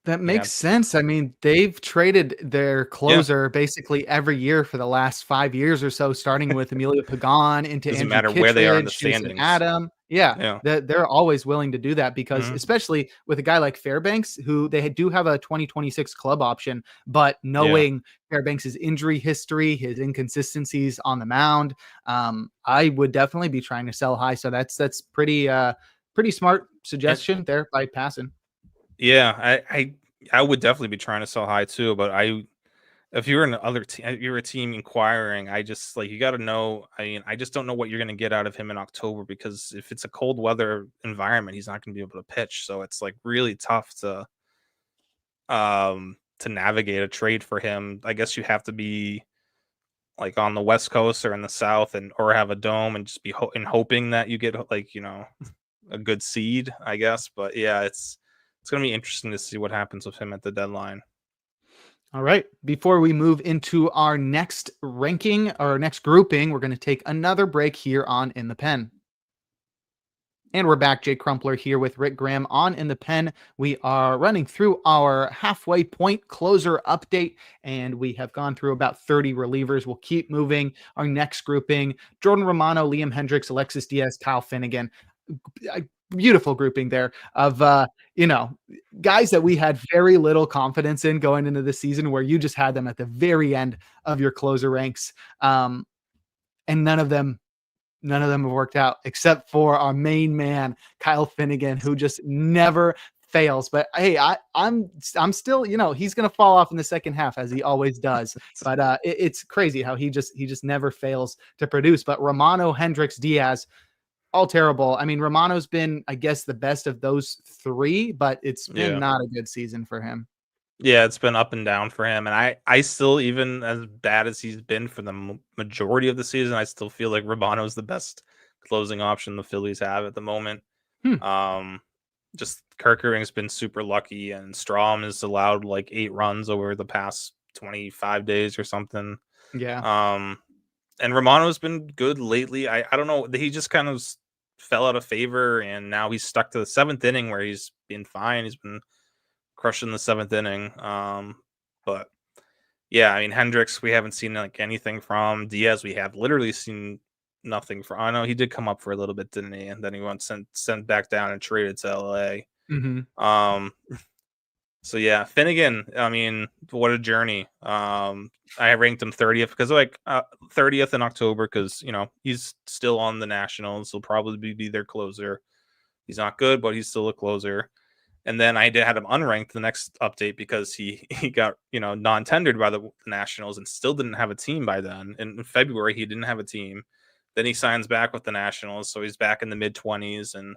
That Yeah. makes sense. I mean, they've traded their Yeah. closer basically every year for the last 5 years or so, starting with Emilio Pagan into Doesn't Andrew matter where they are in the Kittredge, Jason standings. Adam. Yeah, Yeah. they're always willing to do that because, Mhm. especially with a guy like Fairbanks, who do have a 2026 club option, but Yeah. knowing Fairbanks's injury history, his inconsistencies on the mound, I would definitely be trying to sell high. So that's pretty smart And suggestion there by passing. yeah, I would definitely be trying to sell high too, but if you're if you're a team inquiring, I just like you got to know. I mean, I just don't know what you're going to get out of him in October because if it's a cold weather environment, he's not going to be able to pitch. So it's like really tough to navigate a trade for him. I guess you have to be like on the West Coast or in the South and or have a dome and just be hoping that you get like a good seed, I guess. But yeah, it's going to be interesting to see what happens with him at the deadline. All right. Before we move into our next ranking or our next grouping, we're going to take another break here on In the Pen. And we're back. Jake Crumpler here with Rick Graham on In the Pen. We are running through our halfway point closer update, and we have gone through about 30 relievers. We'll keep moving. Our next grouping: Jordan Romano, Liam Hendriks, Alexis Diaz, Kyle Finnegan. A beautiful grouping there of you know guys that we had very little confidence in going into the season, where you just had them at the very end of your closer ranks, and none of them have worked out except for our main man, Kyle Finnegan, who just never fails. But hey, I'm still, he's gonna fall off in the second half as he always does. But it's crazy how he just never fails to produce. But Romano, Hendricks, Diaz, all terrible. I mean, Romano's been, I guess, the best of those three, but it's been Yeah. not a good season for him. Yeah, it's been up and down for him, and I still, even as bad as he's been for the majority of the season, I still feel like Romano's the best closing option the Phillies have at the moment. Hmm. Um, just Kerkering's been super lucky, and Strom has allowed like 8 runs over the past 25 days or something. Yeah. Um, and Romano's been good lately. I don't know, he just kind of fell out of favor, and now he's stuck to the seventh inning where he's been fine. He's been crushing the seventh inning. But yeah, I mean Hendricks, we haven't seen like anything from. Diaz, we have literally seen nothing from. I know he did come up for a little bit, didn't he? And then he went sent back down and traded to LA. Hmm. Um, So yeah, Finnegan, I mean, what a journey. I ranked him 30th because 30th in October because he's still on the Nationals. He'll probably be their closer. He's not good, but he's still a closer. And then I had him unranked the next update because he got non-tendered by the Nationals and still didn't have a team by then. In February, he didn't have a team. Then he signs back with the Nationals, so he's back in the mid-20s, and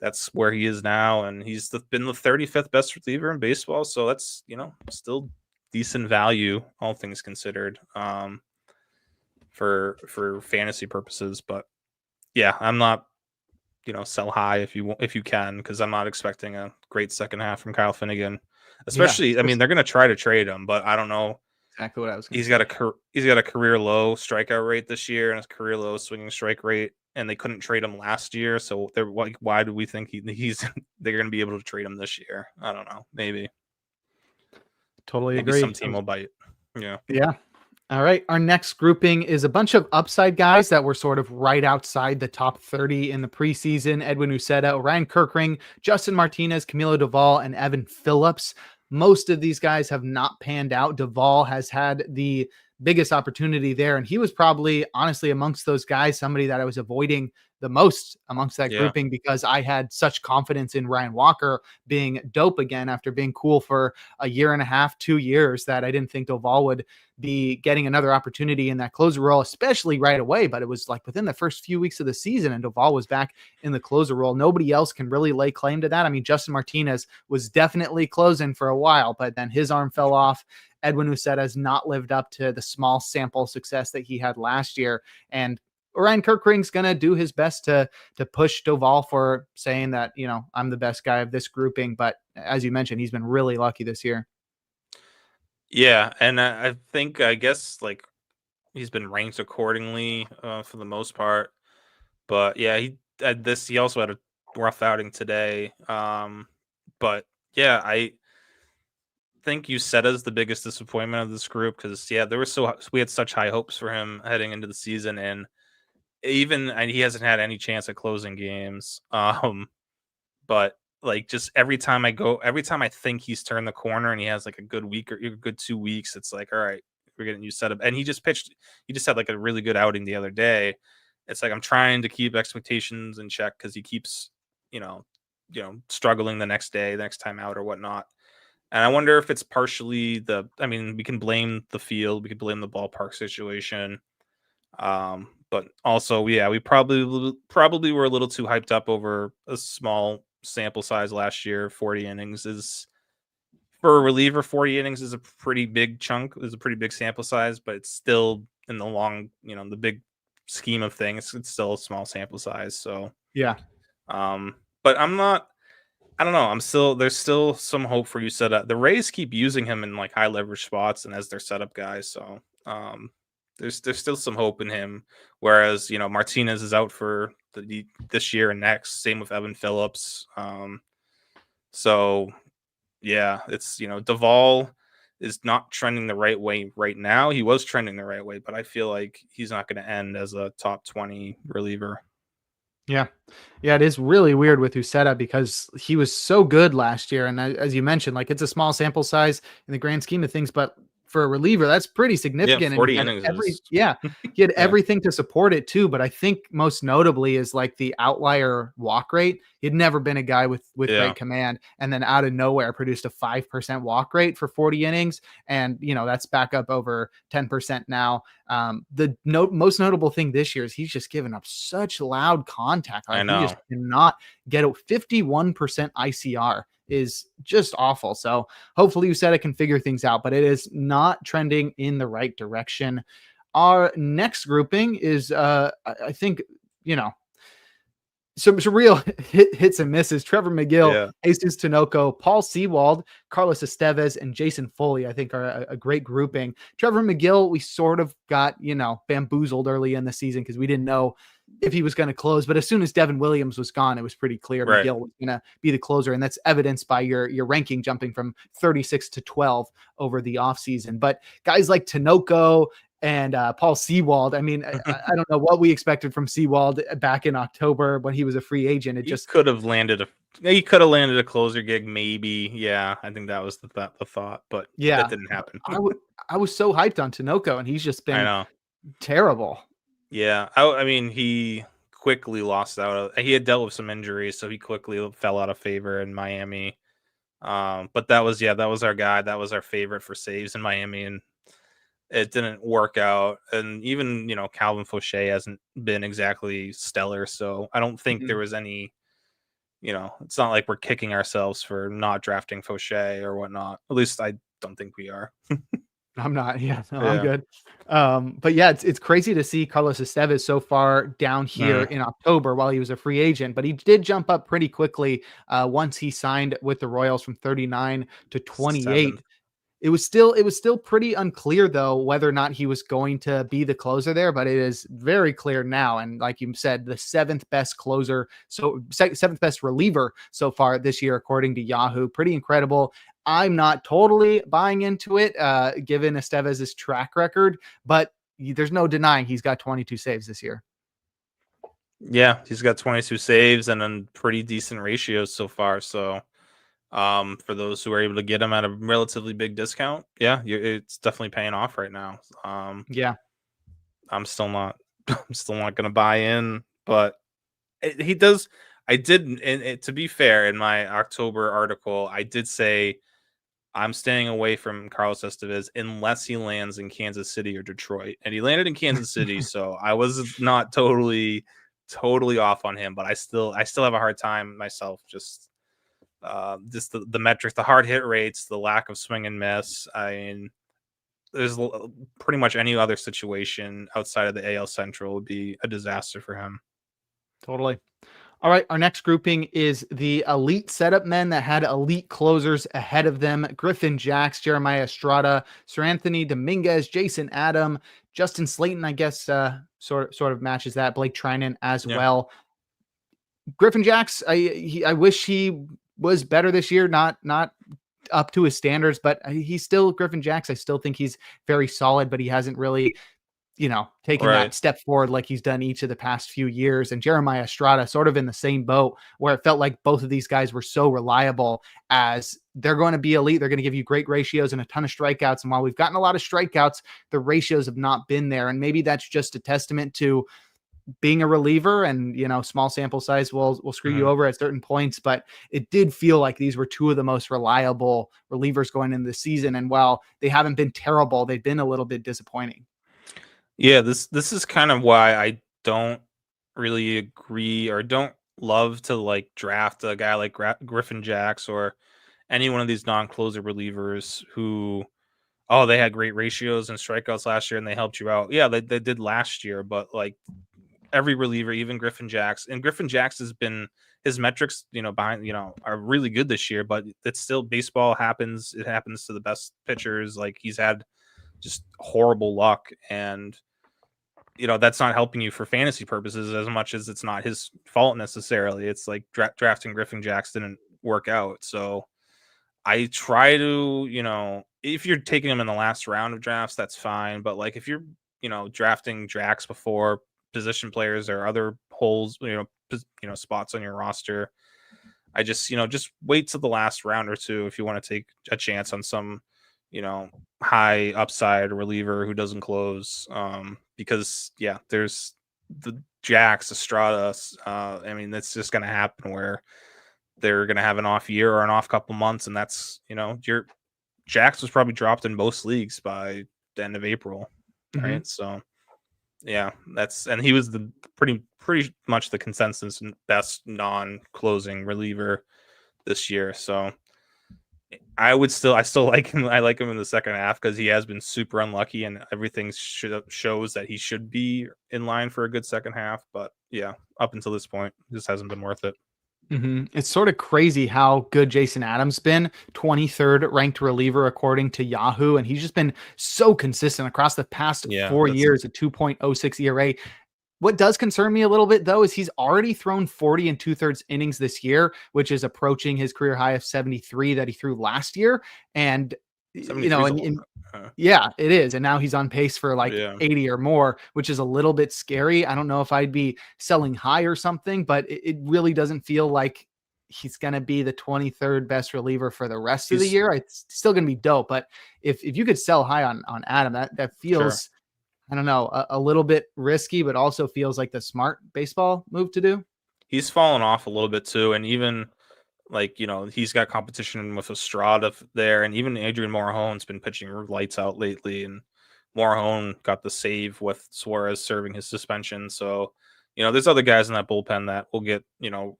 that's where he is now. And he's been the 35th best reliever in baseball, so that's still decent value, all things considered, for fantasy purposes. But yeah, I'm not sell high if you can, because I'm not expecting a great second half from Kyle Finnegan. Especially, I mean, they're going to try to trade him, but I don't know. Exactly what I was. He's got a career low strikeout rate this year and a career low swinging strike rate, and they couldn't trade him last year. So they're why do we think they're going to be able to trade him this year? I don't know. Maybe. Totally agree. Some team will bite. Yeah. Yeah. All right. Our next grouping is a bunch of upside guys that were sort of right outside the top 30 in the preseason. Edwin Uceta, Ryan Kerkering, Justin Martinez, Camilo Doval, and Evan Phillips. Most of these guys have not panned out. Doval has had the biggest opportunity there, and he was probably, honestly, amongst those guys, somebody that I was avoiding the most amongst that grouping because I had such confidence in Ryan Walker being dope again after being cool for a year and a half, 2 years, that I didn't think Doval would be getting another opportunity in that closer role, especially right away. But it was like within the first few weeks of the season, and Doval was back in the closer role. Nobody else can really lay claim to that. I mean, Justin Martinez was definitely closing for a while, but then his arm fell off. Edwin Uceta has not lived up to the small sample success that he had last year. And Ryan Kerkering's going to do his best to push Doval for saying that, I'm the best guy of this grouping. But as you mentioned, he's been really lucky this year. Yeah. And I guess like he's been ranked accordingly for the most part. But yeah, he also had a rough outing today. But yeah, I think Uceta's the biggest disappointment of this group because we had such high hopes for him heading into the season, and he hasn't had any chance at closing games. But like just every time I think he's turned the corner and he has like a good week or a good 2 weeks, it's like, all right, we're getting Uceta. And he just had like a really good outing the other day. It's like I'm trying to keep expectations in check because he keeps, struggling the next time out or whatnot. And I wonder if it's partially we can blame the field, we could blame the ballpark situation. But also, we probably were a little too hyped up over a small sample size last year. 40 innings is, for a reliever, 40 innings is a pretty big chunk, is a pretty big sample size, but it's still in the long, the big scheme of things, it's still a small sample size. So yeah. But I don't know. There's still some hope for Uceta. The Rays keep using him in like high leverage spots and as their setup guy. So there's still some hope in him. Whereas Martinez is out for this year and next. Same with Evan Phillips. So yeah, it's Doval is not trending the right way right now. He was trending the right way, but I feel like he's not going to end as a top 20 reliever. Yeah. Yeah, it is really weird with Uceta because he was so good last year. And as you mentioned, like it's a small sample size in the grand scheme of things, but for a reliever, that's pretty significant. Yeah, 40 innings. He had everything to support it too. But I think most notably is like the outlier walk rate. He'd never been a guy with great command, and then out of nowhere produced a 5% walk rate for 40 innings. And, that's back up over 10% now. The most notable thing this year is he's just given up such loud contact. I know. He just cannot get a 51% ICR is just awful. So hopefully Uceta can figure things out, but it is not trending in the right direction. Our next grouping is, I think, some real hits and misses. Trevor McGill, Jesus Tinoco, Paul Sewald, Carlos Estevez, and Jason Foley, I think, are a great grouping. Trevor McGill, we sort of got, bamboozled early in the season because we didn't know if he was going to close. But as soon as Devin Williams was gone, it was pretty clear McGill was going to be the closer. And that's evidenced by your ranking jumping from 36 to 12 over the offseason. But guys like Tinoco and Paul Sewald. I mean, I don't know what we expected from Sewald back in October when he was a free agent. It He just could have landed a closer gig, maybe. Yeah, I think that was the thought, but yeah, that didn't happen. I was so hyped on TINOCO, and he's just I been know. terrible. Yeah, I mean, he quickly lost out. He had dealt with some injuries, so he quickly fell out of favor in Miami. But that was our guy. That was our favorite for saves in Miami, and it didn't work out. And even Calvin Fauché hasn't been exactly stellar, so I don't think there was any. It's not like we're kicking ourselves for not drafting Fauché or whatnot. At least I don't think we are. I'm not. Yeah, no, I'm Yeah. good. But yeah, it's crazy to see Carlos Estevez so far down here in October while he was a free agent, but he did jump up pretty quickly once he signed with the Royals from 39 to 28. Seventh. It was still pretty unclear though whether or not he was going to be the closer there, but it is very clear now. And like you said, the seventh best closer, so seventh best reliever so far this year, according to Yahoo. Pretty incredible. I'm not totally buying into it, given Estevez's track record, but there's no denying he's got 22 saves this year. Yeah, he's got 22 saves and then pretty decent ratios so far. So, for those who are able to get him at a relatively big discount, yeah, it's definitely paying off right now. Yeah, I'm still not going to buy in, but he does. I did, and to be fair, in my October article, I did say I'm staying away from Carlos Estevez unless he lands in Kansas City or Detroit, and he landed in Kansas City, so I was not totally off on him, but I still have a hard time myself. Just the metrics, the hard hit rates, the lack of swing and miss. I mean, there's pretty much any other situation outside of the AL Central would be a disaster for him. totally. All right, our next grouping is the elite setup men that had elite closers ahead of them. Griffin Jax, Jeremiah Estrada, Sir Anthony Dominguez, Jason Adam, Justin Slayton, I guess sort of matches that. Blake Trinan as well. Griffin Jax, I wish he was better this year, not up to his standards, but he's still Griffin Jax. I still think he's very solid, but he hasn't really taking that step forward like he's done each of the past few years. And Jeremiah Estrada sort of in the same boat, where it felt like both of these guys were so reliable as they're going to be elite. They're going to give you great ratios and a ton of strikeouts. And while we've gotten a lot of strikeouts, the ratios have not been there. And maybe that's just a testament to being a reliever, and small sample size will screw you over at certain points, but it did feel like these were two of the most reliable relievers going into the season. And while they haven't been terrible, they've been a little bit disappointing. Yeah, this is kind of why I don't really agree or don't love to draft a guy like Griffin Jax or any one of these non-closer relievers who, they had great ratios and strikeouts last year and they helped you out. Yeah, they did last year, but every reliever, even Griffin Jax, and Griffin Jax has been, his metrics, are really good this year, but it's still, baseball happens. It happens to the best pitchers. He's had just horrible luck, and that's not helping you for fantasy purposes as much as it's not his fault necessarily. It's like drafting Griffin Jax didn't work out. So I try to, if you're taking him in the last round of drafts, that's fine. But if you're, drafting Jax before position players or other holes, spots on your roster, I just wait till the last round or two if you want to take a chance on some, high upside reliever who doesn't close. Because there's the Jax, Estrada. I mean, that's just going to happen where they're going to have an off year or an off couple months. And that's, your Jax was probably dropped in most leagues by the end of April. Right. So and he was the pretty much the consensus best non-closing reliever this year. So I still like him. I like him in the second half because he has been super unlucky, and everything shows that he should be in line for a good second half. But up until this point, this hasn't been worth it. It's sort of crazy how good Jason Adams been, 23rd ranked reliever according to Yahoo, and he's just been so consistent across the past 4 years, a 2.06 ERA. What does concern me a little bit, though, is he's already thrown 40 2/3 innings this year, which is approaching his career high of 73 that he threw last year. And you 73 know, is a and, little and bit. yeah, it is. And now he's on pace for like Yeah. 80 or more, which is a little bit scary. I don't know if I'd be selling high or something, but it really doesn't feel like he's going to be the 23rd best reliever for the rest of the He's year. It's still going to be dope. But if you could sell high on Adam, that sure. feels, I don't know, a little bit risky, but also feels like the smart baseball move to do. He's fallen off a little bit too. And even like, he's got competition with Estrada there. And even Adrian Morejon's been pitching lights out lately. And Morejon got the save with Suarez serving his suspension. So, there's other guys in that bullpen that will get,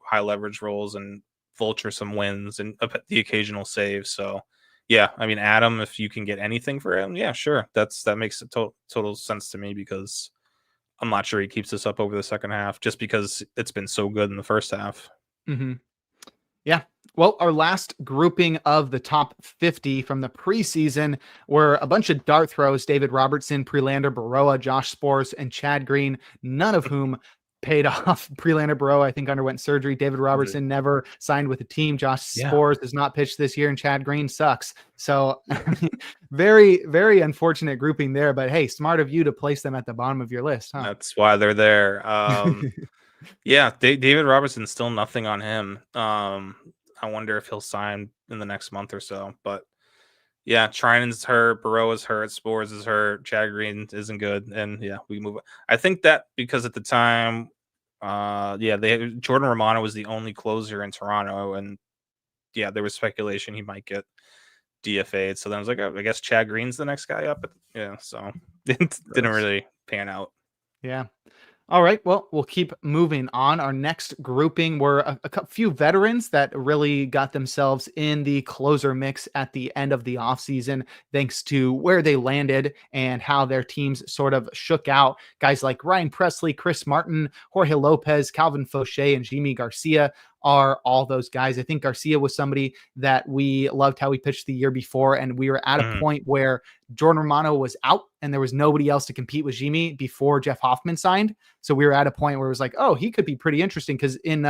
high leverage roles and vulture some wins and the occasional save. So, yeah, I mean, Adam, if you can get anything for him, yeah, sure. That makes total sense to me because I'm not sure he keeps this up over the second half just because it's been so good in the first half. Mm-hmm. Yeah. Well, our last grouping of the top 50 from the preseason were a bunch of dart throws: David Robertson, Prelander, Baroa, Josh Spores, and Chad Green, none of whom paid off. Prelander, Baroa, I think, underwent surgery. David Robertson never signed with a team. Josh Spores has not pitched this year, and Chad Green sucks. So very, very unfortunate grouping there. But hey, smart of you to place them at the bottom of your list, huh? That's why they're there. Yeah, David Robertson's still nothing on him. I wonder if he'll sign in the next month or so. But yeah, Trinan's hurt, Baroa's hurt, Spores is hurt, Chad Green isn't good, and yeah, we move. I think that because at the time, Jordan Romano was the only closer in Toronto, and yeah, there was speculation he might get DFA'd. So then I was like, oh, I guess Chad Green's the next guy up. Yeah, so it didn't really pan out. Yeah. All right. Well, we'll keep moving on. Our next grouping were a few veterans that really got themselves in the closer mix at the end of the offseason, thanks to where they landed and how their teams sort of shook out. Guys like Ryan Presley, Chris Martin, Jorge Lopez, Calvin Fauché, and Jimmy Garcia are all those guys. I think Garcia was somebody that we loved how he pitched the year before, and we were at a point where Jordan Romano was out and there was nobody else to compete with Jimmy before Jeff Hoffman signed. So we were at a point where it was like, oh, he could be pretty interesting, because in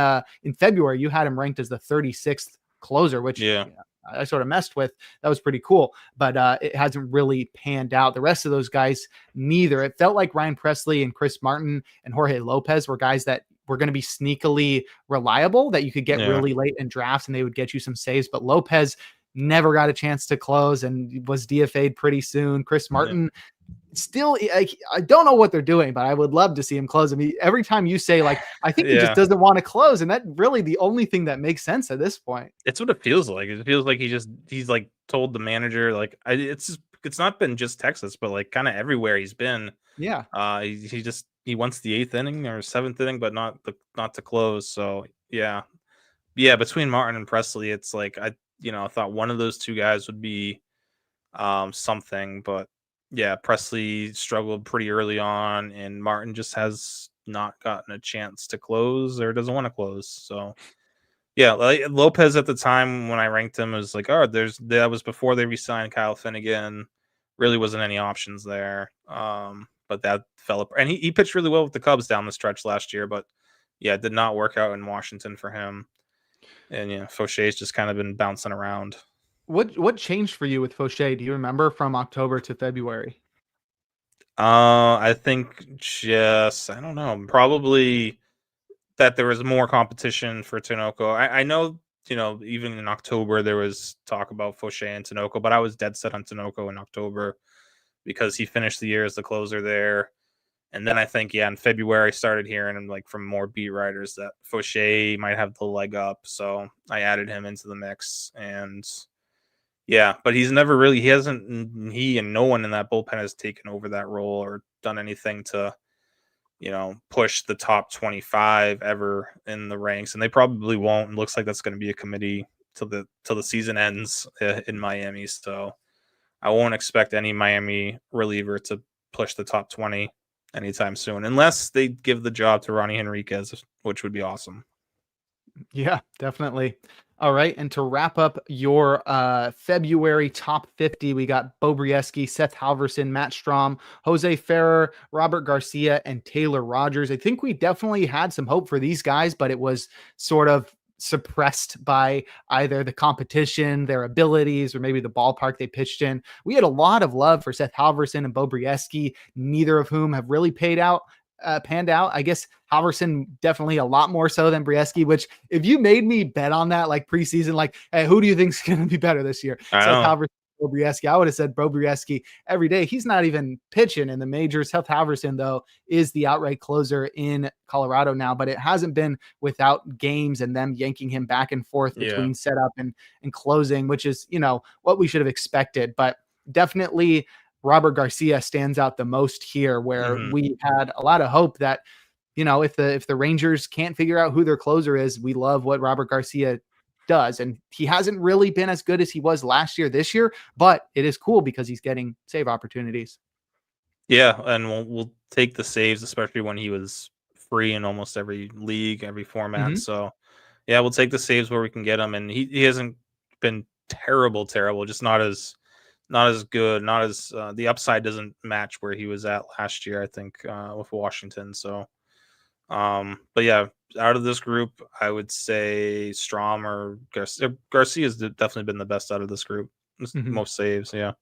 February you had him ranked as the 36th closer, which I sort of messed with. That was pretty cool, but it hasn't really panned out. The rest of those guys, neither. It felt like Ryan Presley and Chris Martin and Jorge Lopez were guys that were going to be sneakily reliable, that you could get really late in drafts and they would get you some saves. But Lopez never got a chance to close and was DFA'd pretty soon. Chris Martin, still, I don't know what they're doing, but I would love to see him close. I mean, every time you say, like, I think he just doesn't want to close, and that really the only thing that makes sense at this point. It's what it feels like. It feels like he's like told the manager, like, it's not been just Texas, but like kind of everywhere he's been. Yeah. He wants the 8th inning or 7th inning, but not to close. So yeah. Between Martin and Presley, it's like I thought one of those two guys would be something, but yeah, Presley struggled pretty early on, and Martin just has not gotten a chance to close or doesn't want to close. So yeah, like Lopez at the time when I ranked him was like, oh, that was before they re-signed Kyle Finnegan. Really wasn't any options there. But that fell apart. And he pitched really well with the Cubs down the stretch last year, but yeah, it did not work out in Washington for him. And yeah, Fauché's just kind of been bouncing around. What changed for you with Fauché? Do you remember, from October to February? I think I don't know, probably that there was more competition for TINOCO. I know, even in October there was talk about Fauché and TINOCO, but I was dead set on TINOCO in October because he finished the year as the closer there. And then I think, in February I started hearing like from more beat writers that Fauché might have the leg up. So I added him into the mix, and yeah, but he and no one in that bullpen has taken over that role or done anything to, push the top 25 ever in the ranks. And they probably won't. It looks like that's going to be a committee till the season ends in Miami. So I won't expect any Miami reliever to push the top 20 anytime soon, unless they give the job to Ronnie Henriquez, which would be awesome. Yeah, definitely. All right. And to wrap up your February top 50, we got Bo Brieski, Seth Halverson, Matt Strom, Jose Ferrer, Robert Garcia, and Taylor Rogers. I think we definitely had some hope for these guys, but it was sort of suppressed by either the competition, their abilities, or maybe the ballpark they pitched in. We had a lot of love for Seth Halverson and Bo Brieske, neither of whom have really panned out. I guess Halverson definitely a lot more so than Brieske, which if you made me bet on that like preseason, like, hey, who do you think is going to be better this year? Seth Halverson, Bo Brieske. I would have said Bo Brieske every day. He's not even pitching in the majors. Seth Halverson, though, is the outright closer in Colorado now, but it hasn't been without games and them yanking him back and forth between setup and closing, which is, what we should have expected. But definitely Robert Garcia stands out the most here, where we had a lot of hope that, if the Rangers can't figure out who their closer is, we love what Robert Garcia does. And he hasn't really been as good as he was last year, this year, but it is cool because he's getting save opportunities. Yeah. And we'll take the saves, especially when he was free in almost every league, every format. So yeah, we'll take the saves where we can get him. And he hasn't been terrible, just not as good, not as the upside doesn't match where he was at last year, I think, with Washington. So, but yeah, out of this group, I would say Strom or Garcia has definitely been the best out of this group. Most saves. Yeah.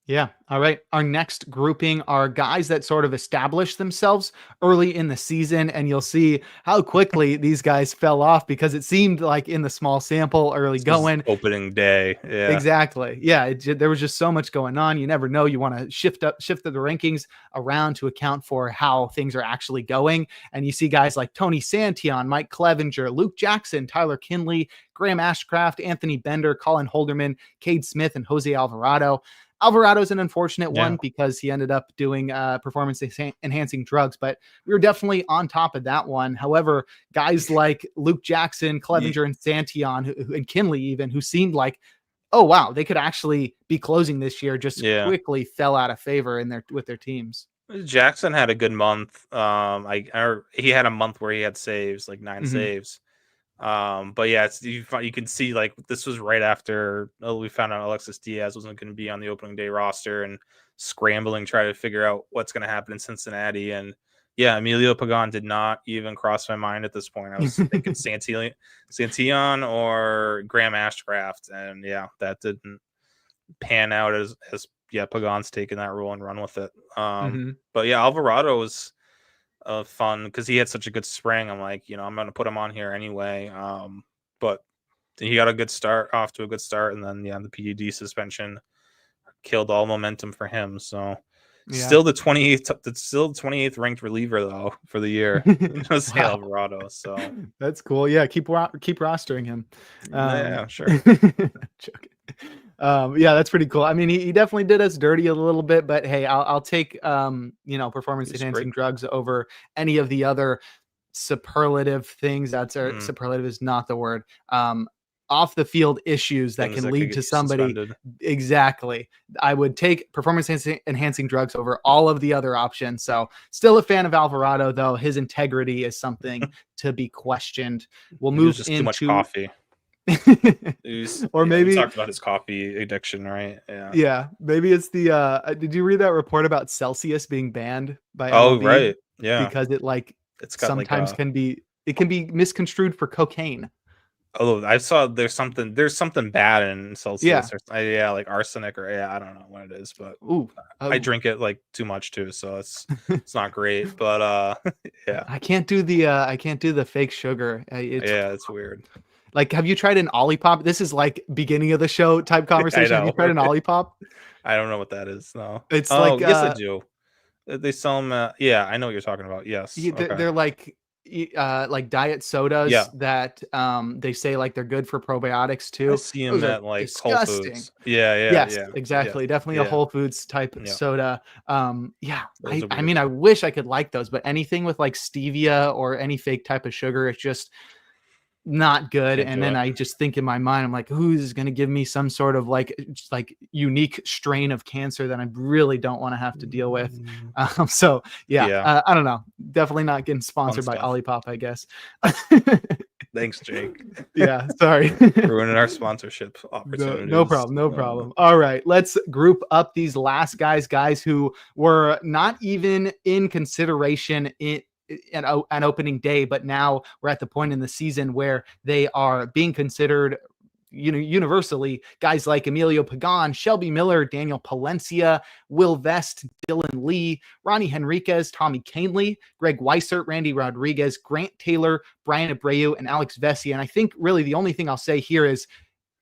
Yeah. All right. Our next grouping are guys that sort of established themselves early in the season, and you'll see how quickly these guys fell off because it seemed like in the small sample early going opening day. Yeah, exactly. Yeah. There was just so much going on. You never know. You want to shift the rankings around to account for how things are actually going. And you see guys like Tony Santion, Mike Clevenger, Luke Jackson, Tyler Kinley, Graham Ashcraft, Anthony Bender, Colin Holderman, Cade Smith, and Jose Alvarado. Alvarado's an unfortunate one because he ended up doing performance enhancing drugs, but we were definitely on top of that one. However, guys like Luke Jackson, Clevenger, and Santion, and Kinley even, who seemed like, oh wow, they could actually be closing this year, just quickly fell out of favor with their teams. Jackson had a good month. He had a month where he had saves, like 9 saves. But yeah, you can see like this was right after we found out Alexis Diaz wasn't going to be on the opening day roster and scrambling, trying to figure out what's going to happen in Cincinnati. And yeah, Emilio Pagan did not even cross my mind at this point. I was thinking Santillan or Graham Ashcraft, and yeah, that didn't pan out as Pagan's taken that role and run with it. But yeah, Alvarado was fun because he had such a good spring. I'm like, I'm going to put him on here anyway. But he got off to a good start, and then the PED suspension killed all momentum for him. So still the 28th ranked reliever though for the year. Jose Alvarado. So that's cool. Yeah, keep rostering him. Yeah, sure. Joking. Yeah, that's pretty cool. I mean, he definitely did us dirty a little bit, but hey, I'll take performance enhancing drugs over any of the other superlative things. Superlative is not the word. Off the field issues that can lead to somebody suspended. Exactly. I would take performance enhancing drugs over all of the other options. So still a fan of Alvarado, though his integrity is something to be questioned. We'll move into too much coffee. Or maybe we talked about his coffee addiction, right? Yeah, maybe it's the did you read that report about Celsius being banned by MLB? Right, yeah, because it sometimes can be misconstrued for cocaine. Oh, I saw there's something bad in Celsius. Yeah, like arsenic or I don't know what it is, but I drink it like too much too, so it's not great. But yeah, I can't do the fake sugar. It's weird. Like, have you tried an Olipop? This is like beginning of the show type conversation. Have you tried an Olipop? I don't know what that is. No, it's yes, I do. They sell them. Yeah, I know what you're talking about. Yes, they're like diet sodas that they say like they're good for probiotics too. I see them at like disgusting. Whole Foods. Yeah, exactly. Definitely a Whole Foods type soda. I mean, I wish I could like those, but anything with like stevia or any fake type of sugar, it's just not good. And then I just think in my mind, I'm like, who's going to give me some sort of like unique strain of cancer that I really don't want to have to deal with. I don't know. Definitely not getting sponsored by Olipop, I guess. Thanks, Jake. Yeah, sorry. Ruining our sponsorship opportunities. No problem. All right, let's group up these last guys who were not even in consideration an opening day, but now we're at the point in the season where they are being considered universally guys like Emilio Pagan, Shelby Miller, Daniel Palencia, Will Vest, Dylan Lee, Ronnie Henriquez, Tommy Canely, Greg Weissert, Randy Rodriguez, Grant Taylor, Brian Abreu, and Alex Vesey. And I think really the only thing I'll say here is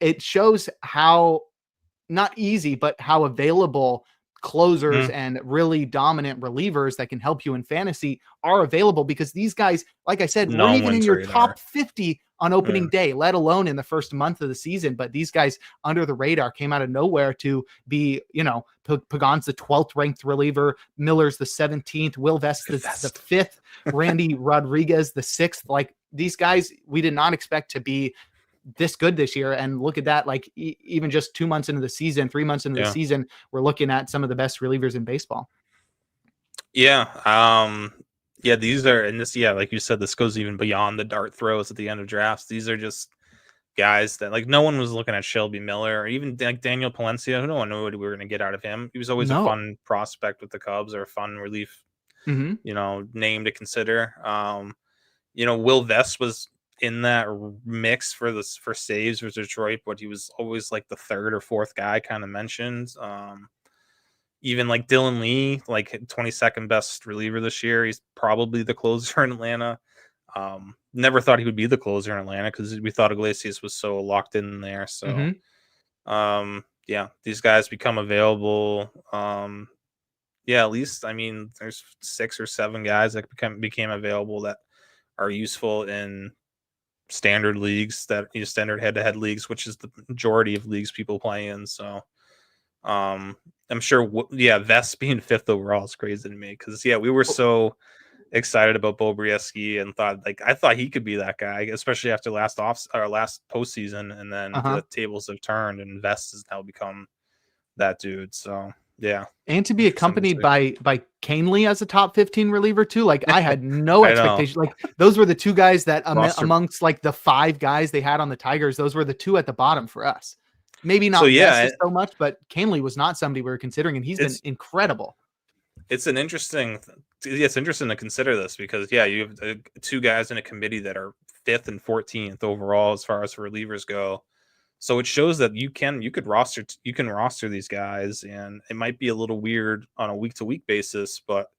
it shows how not easy, but how available closers and really dominant relievers that can help you in fantasy are available, because these guys, like I said, weren't even in your top 50 on opening day, let alone in the first month of the season. But these guys under the radar came out of nowhere to be, Pagan's the 12th ranked reliever, Miller's the 17th, Will Vest the 5th, Randy Rodriguez the 6th. Like, these guys we did not expect to be this good this year. And look at that, like even just 2 months into the season, 3 months into the season, we're looking at some of the best relievers in baseball. These are, and this, like you said, this goes even beyond the dart throws at the end of drafts. These are just guys that, like, no one was looking at Shelby Miller or even like Daniel Palencia. No one knew what we were going to get out of him. He was always a fun prospect with the Cubs, or a fun relief, name to consider. Will Vest was in that mix for saves with Detroit, but he was always like the third or fourth guy kind of mentioned. Even like Dylan Lee, like 22nd best reliever this year. He's probably the closer in Atlanta. Never thought he would be the closer in Atlanta because we thought Iglesias was so locked in there. So, these guys become available. At least, I mean, there's 6 or 7 guys that became available that are useful in standard leagues, that standard head-to-head leagues, which is the majority of leagues people play in. So I'm sure Vest being 5th overall is crazy to me, because we were so excited about Bo Brieski and I thought he could be that guy, especially after last postseason, and then the tables have turned and Vest has now become that dude. So and to be accompanied by Canely as a top 15 reliever too. Like, I had no expectation. Like, those were the 2 guys that amongst like the 5 guys they had on the Tigers, those were the 2 at the bottom for us. Maybe not so much, but Canely was not somebody we were considering, and he's been incredible. It's interesting to consider this, because you have 2 guys in a committee that are 5th and 14th overall as far as relievers go. So it shows that you can roster these guys, and it might be a little weird on a week-to-week basis, but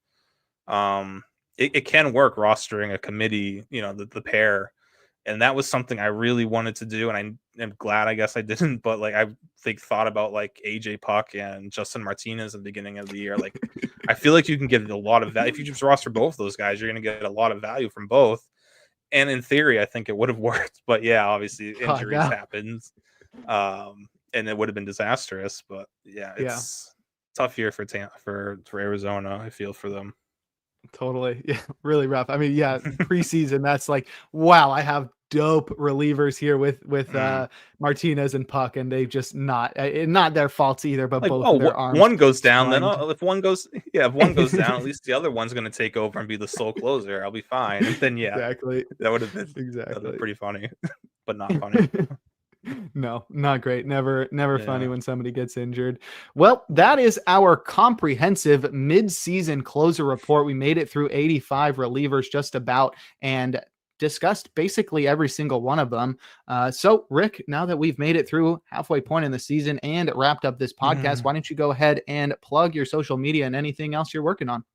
it can work rostering a committee, the pair. And that was something I really wanted to do, and I am glad, I guess I didn't, but like, I thought about like AJ Puck and Justin Martinez at the beginning of the year. Like, I feel like you can get a lot of value if you just roster both those guys. You're going to get a lot of value from both. And in theory, I think it would have worked, but obviously injuries happen. And it would have been disastrous, but it's tough year for Arizona. I feel for them. Totally. Yeah, really rough. I mean, preseason, that's like, wow, I have dope relievers here with Martinez and Puck, and they just not their faults either, but like, both of their arms. One goes down, then if one goes down, at least the other one's going to take over and be the sole closer. I'll be fine. And then exactly, that would have been pretty funny, but not funny. No, not great. Never funny when somebody gets injured. Well, that is our comprehensive mid-season closer report. We made it through 85 relievers just about, and discussed basically every single one of them. So Rick, now that we've made it through halfway point in the season and wrapped up this podcast, why don't you go ahead and plug your social media and anything else you're working on?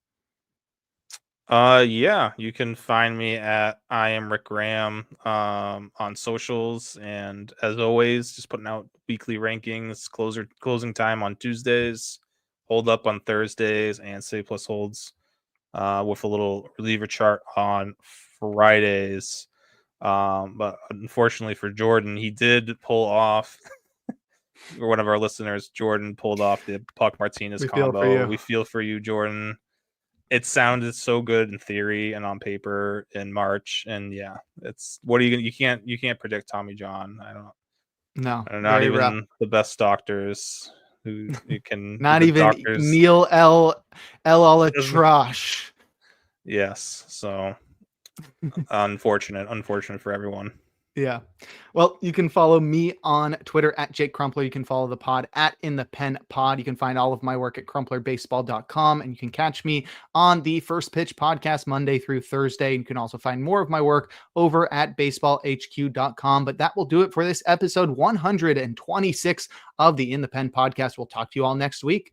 You can find me at I am Rick Graham on socials, and as always, just putting out weekly rankings, closing time on Tuesdays, hold up on Thursdays, and save plus holds with a little reliever chart on Fridays. But unfortunately for Jordan, he did pull off or one of our listeners, Jordan, pulled off the Puck Martinez combo. We feel for you, Jordan. It sounded so good in theory and on paper in March, and it's you can't predict Tommy John. Not even rough. The best doctors who you can not even doctors. Neil L. Alatrash. Yes, so unfortunate for everyone. Yeah. Well, you can follow me on Twitter at Jake Crumpler. You can follow the pod at In the Pen Pod. You can find all of my work at crumplerbaseball.com. And you can catch me on the First Pitch podcast Monday through Thursday. You can also find more of my work over at baseballhq.com. But that will do it for this episode 126 of the In the Pen podcast. We'll talk to you all next week.